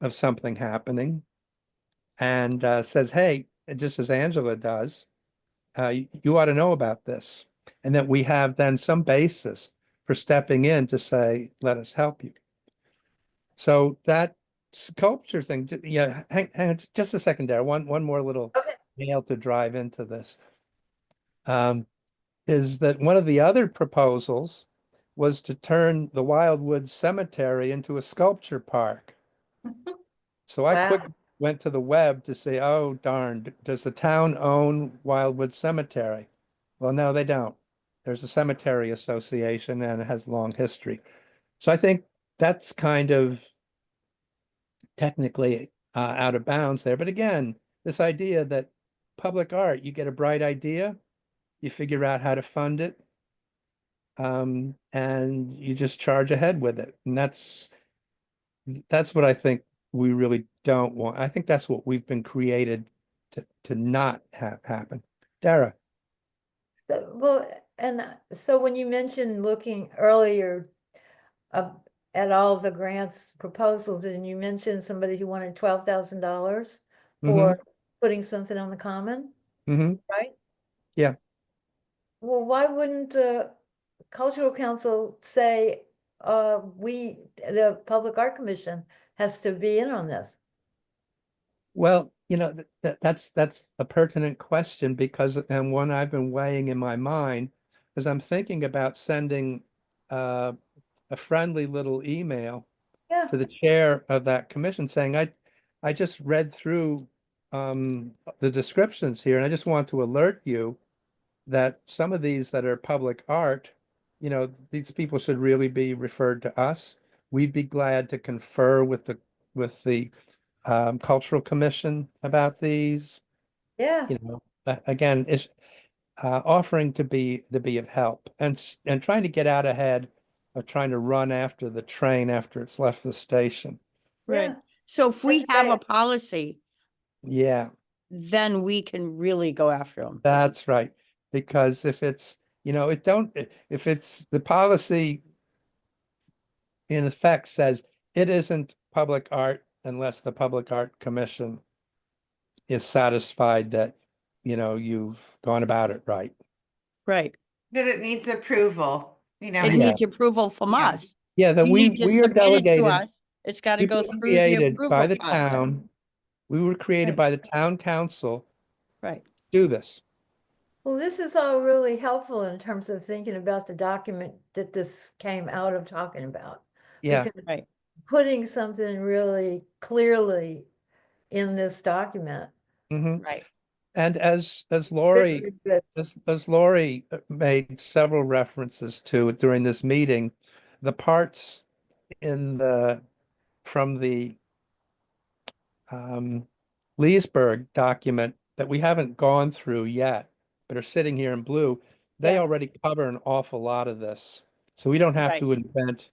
of something happening and says, hey, just as Angela does, you ought to know about this. And that we have then some basis for stepping in to say, let us help you. So that sculpture thing, yeah, hang on just a second there. One more little Okay. nail to drive into this. Is that one of the other proposals was to turn the Wildwood Cemetery into a sculpture park. So I Wow. quickly went to the web to say, oh, darn, does the town own Wildwood Cemetery? Well, no, they don't. There's a cemetery association and it has a long history. So I think that's kind of technically out of bounds there. But again, this idea that public art, you get a bright idea, you figure out how to fund it, and you just charge ahead with it. And that's what I think we really don't want. I think that's what we've been created to not have happen. Dara. So, well, and so when you mentioned looking earlier uh, at all the grants proposals, and you mentioned somebody who wanted $12,000 for putting something on the common, right? Yeah. Well, why wouldn't the cultural council say, the Public Art Commission has to be in on this? Well, that's a pertinent question because, and one I've been weighing in my mind, as I'm thinking about sending a friendly little email Yeah, to the chair of that commission saying, I just read through the descriptions here, and I just want to alert you that some of these that are public art, these people should really be referred to us. We'd be glad to confer with the Cultural Commission about these. yeah, Again, it's offering to be of help and trying to get out ahead of trying to run after the train after it's left the station. Right. yeah. So if we That's have a great. policy, Yeah, then we can really go after them. that's right. Because if it's, if it's the policy in effect says it isn't public art unless the Public Art Commission is satisfied that, you've gone about it right. Right. That it needs approval, It and Yeah. needs approval from Yeah. us. Yeah, that You we need to we are submit it to delegated. us. It's got to We've go been through the created by approval the process. town. We were created Right. by the town council Right. to do this. Well, this is all really helpful in terms of thinking about the document that this came out of talking about. Yeah. Because Right. putting something really clearly in this document. hmm Right. And as Very Lori good. as Lori made several references to it during this meeting, the parts in the from the Leesburg document that we haven't gone through yet, but are sitting here in blue, they Yeah. already cover an awful lot of this. So we don't have Right. to invent,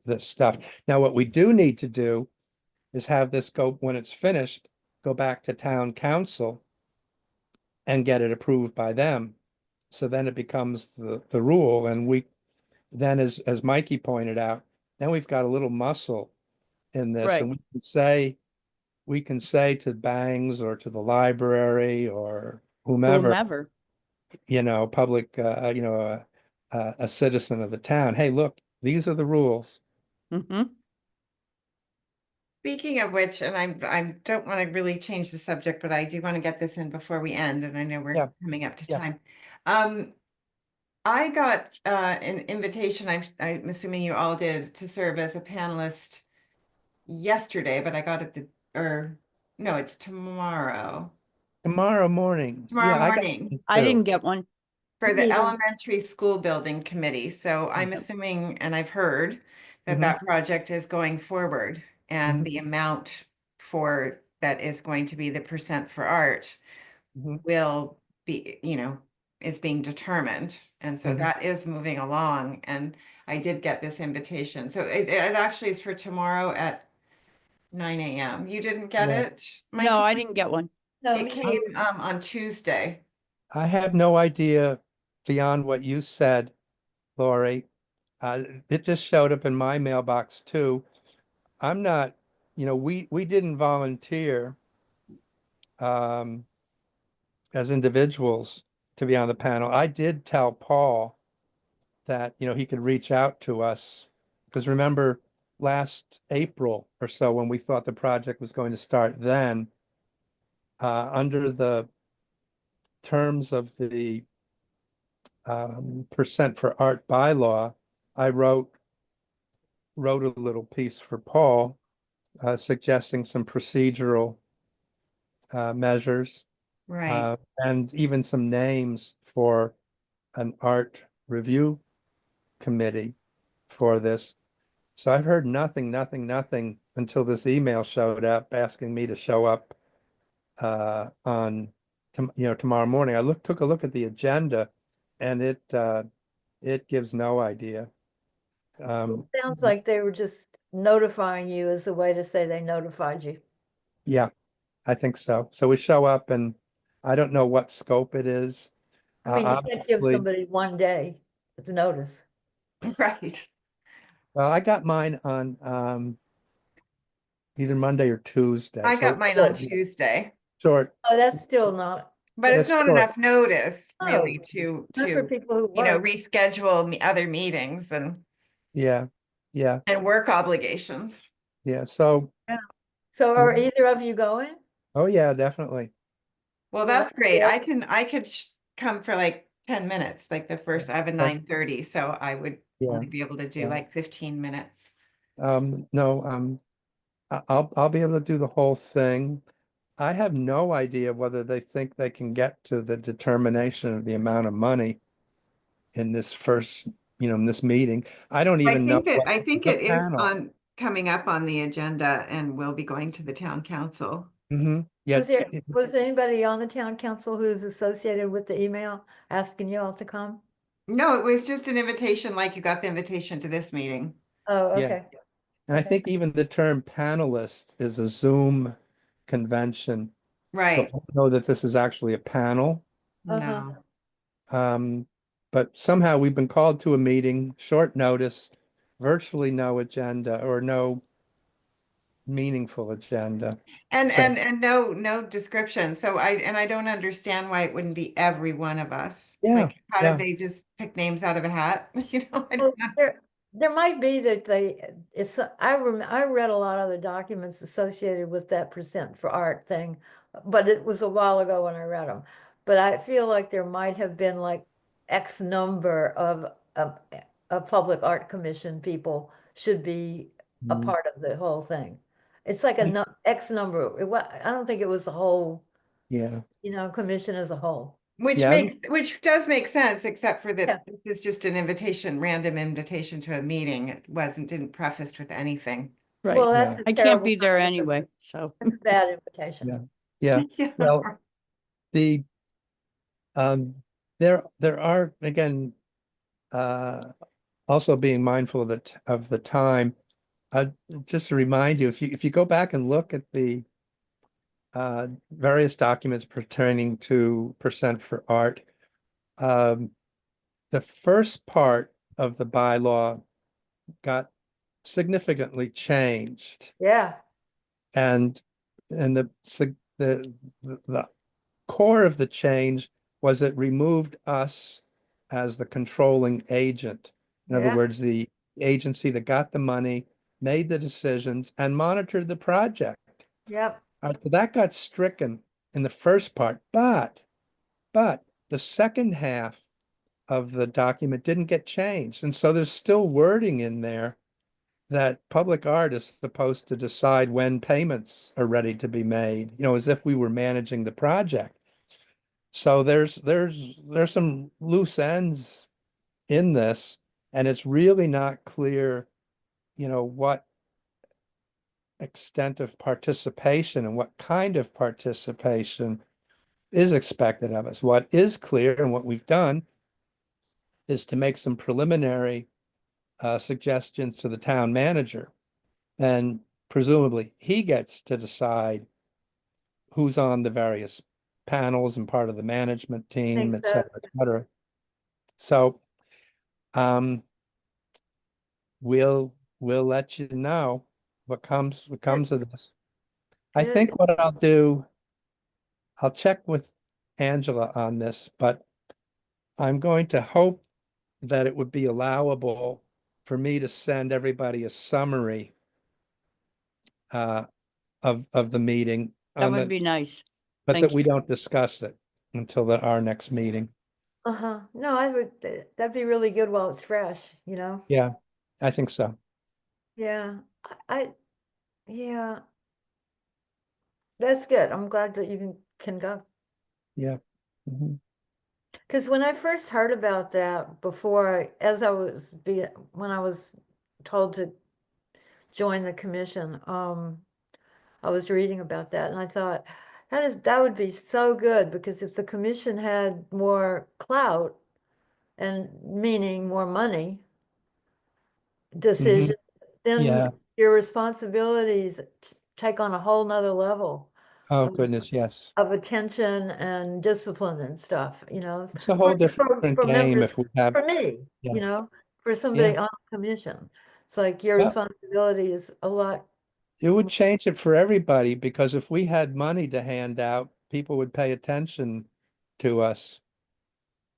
this stuff. Now, what we do need to do is have this go, when it's finished, go back to town council and get it approved by them. So then it becomes the rule, and then as Mikey pointed out, then we've got a little muscle in this, Right. and we can say to Bangs or to the library or whomever, Whomever. public, a citizen of the town, hey, look, these are the rules. Mm-hmm. Speaking of which, and I don't want to really change the subject, but I do want to get this in before we end, and I know we're Yeah. coming up to Yeah. time. I got an invitation, I'm assuming you all did, to serve as a panelist yesterday, but I got it no, it's tomorrow. Tomorrow morning. Tomorrow Yeah, I got morning. it I too. didn't get one. For the Yeah. elementary school building committee. So I'm Yep. assuming, and I've heard that Mhm. that project is going forward, and Mhm. the amount for that is going to be the percent for art Mhm. will be, is being determined. And so Mhm. that is moving along. And I did get this invitation. So it actually is for tomorrow at 9 a.m. You didn't get Yeah. it, No, Mikey? I didn't get one. No, It me came neither. on Tuesday. I have no idea beyond what you said, Lori. It just showed up in my mailbox too. I'm not, we didn't volunteer um, as individuals to be on the panel. I did tell Paul that, he could reach out to us. Because remember last April or so when we thought the project was going to start then, under the terms of the percent for art bylaw, I wrote a little piece for Paul, suggesting some procedural measures, Right. and even some names for an art review committee for this. So I've heard nothing, nothing, nothing until this email showed up asking me to show up on tomorrow morning. Took a look at the agenda, and it gives no idea. Sounds like they were just notifying you as a way to say they notified you. Yeah, I think so. So we show up, and I don't know what scope it is. I mean, you can't give Obviously, somebody one day to notice. Right. well, I got mine on either Monday or Tuesday. I So got it's mine on short, Tuesday, short. Oh, that's still not, but it's It's not short. enough notice really Oh, to not for people who work. reschedule other meetings Yeah, yeah, and work obligations. yeah. So, So are either of you going? oh yeah, definitely. Well, Well, that's great. yeah. I could come for like 10 minutes, like the first, I have a Okay. 9:30, so I would Yeah, only be able to do yeah. like 15 minutes. No, I'll be able to do the whole thing. I have no idea whether they think they can get to the determination of the amount of money in this first, in this meeting. I don't even know I what think the it is panel. coming up on the agenda and will be going to the town council. Yeah, Was anybody on the town council who's associated with the email asking you all to come? No, it was just an invitation, like you got the invitation to this meeting. Oh, yeah. okay. And I Okay. think even the term panelist is a Zoom convention. So I Right. don't know that this is actually a panel. Uh-huh. No. But somehow we've been called to a meeting, short notice, virtually no agenda or no meaningful agenda. And So- and no description. So I don't understand why it wouldn't be every one of us. Yeah, Like, how yeah. did they just pick names out of a hat? I Well, don't know. there might be that I read a lot of the documents associated with that percent for art thing, but it was a while ago when I read them. But I feel like there might have been like X number of a public art commission people should be a Mm. part of the whole thing. It's like a X number. I don't think it was the whole, Yeah, commission as a whole. yeah, Which does make sense, except for Yeah. that it's just an invitation, random invitation to a meeting. It didn't prefaced with anything. Right. Well, that's Yeah. a I can't terrible be there time. anyway, so. That's a bad invitation. Yeah. Well, the, there are, again, also being mindful of the time. Just to remind you, if you go back and look at the various documents pertaining to percent for art, um, the first part of the bylaw got significantly changed. Yeah, And the core of the change was it removed us as the controlling agent. In other yeah, words, the agency that got the money, made the decisions, and monitored the project. yep, So that got stricken in the first part, but the second half of the document didn't get changed. And so there's still wording in there that public art is supposed to decide when payments are ready to be made, as if we were managing the project. So there's some loose ends in this, and it's really not clear, what extent of participation and what kind of participation is expected of us. What is clear and what we've done is to make some preliminary suggestions to the town manager. And presumably he gets to decide who's on the various panels and part of the management team, et cetera, et cetera. So um, we'll let you know what comes of this. I good. think what I'll do, I'll check with Angela on this, but I'm going to hope that it would be allowable for me to send everybody a summary uh, of the meeting That on would the, be nice. but Thank that we don't discuss it until our next meeting. Uh-huh. No, I would, that'd be really good while it's fresh, Yeah, I think so. Yeah, yeah, that's good. I'm glad that you can go. Yeah. Mhm. Because when I first heard about that before, when I was told to join the commission, I was reading about that and I thought, that would be so good, because if the commission had more clout, and meaning more money, decision, then Yeah. your responsibilities take on a whole nother level Oh, of, goodness, yes. of attention and discipline and stuff, It's a whole different for game members, if we have, for me, yeah. for somebody Yeah. on the commission. It's like your Yeah. responsibility is a lot. It would change it for everybody, because if we had money to hand out, people would pay attention to us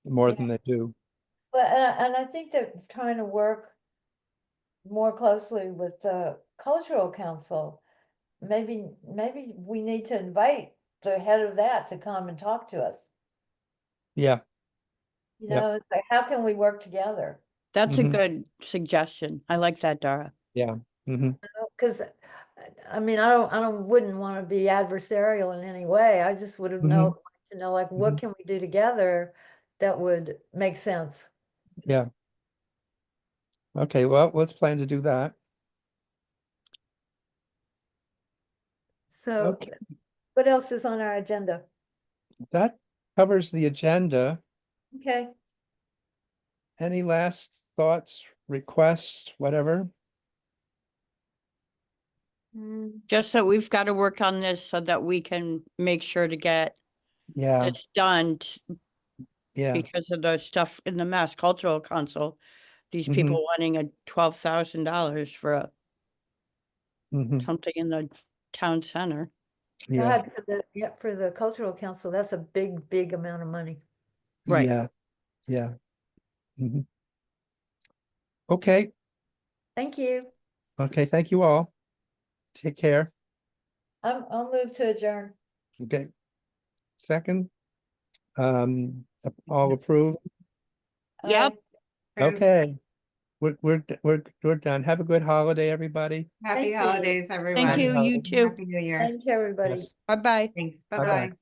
more Yeah. than they do. But, and I think that trying to work more closely with the cultural council, maybe we need to invite the head of that to come and talk to us. Yeah. It's like, how can we work together? That's a Mhm. good suggestion. I like that, Dara. Yeah. Hmm. Because I mean, wouldn't want to be adversarial in any way. I just would have Mhm. to know, like, what Mhm. can we do together that would make sense? Yeah. Okay, well, let's plan to do that. So Okay, what else is on our agenda? that covers the agenda. Okay. Any last thoughts, requests, whatever? Mm, Just that we've got to work on this so that we can make sure to get Yeah, this done yeah. because of the stuff in the Mass Cultural Council. These Mhm. people wanting a $12,000 for Hmm. something in the town center. Yeah, God, for the cultural council, that's a big amount of money. Right. yeah, yeah. Hmm. Okay, Thank you. okay, thank you all. Take care. I'll move to adjourn. Okay. Second, all approved. Yep. Okay. We're done. Have a good holiday, everybody. Happy Thank you. holidays, Thank everyone. you. You holidays. too. Happy New Year. Thanks, everybody. Yes. Bye-bye. Thanks. Bye-bye. Bye-bye.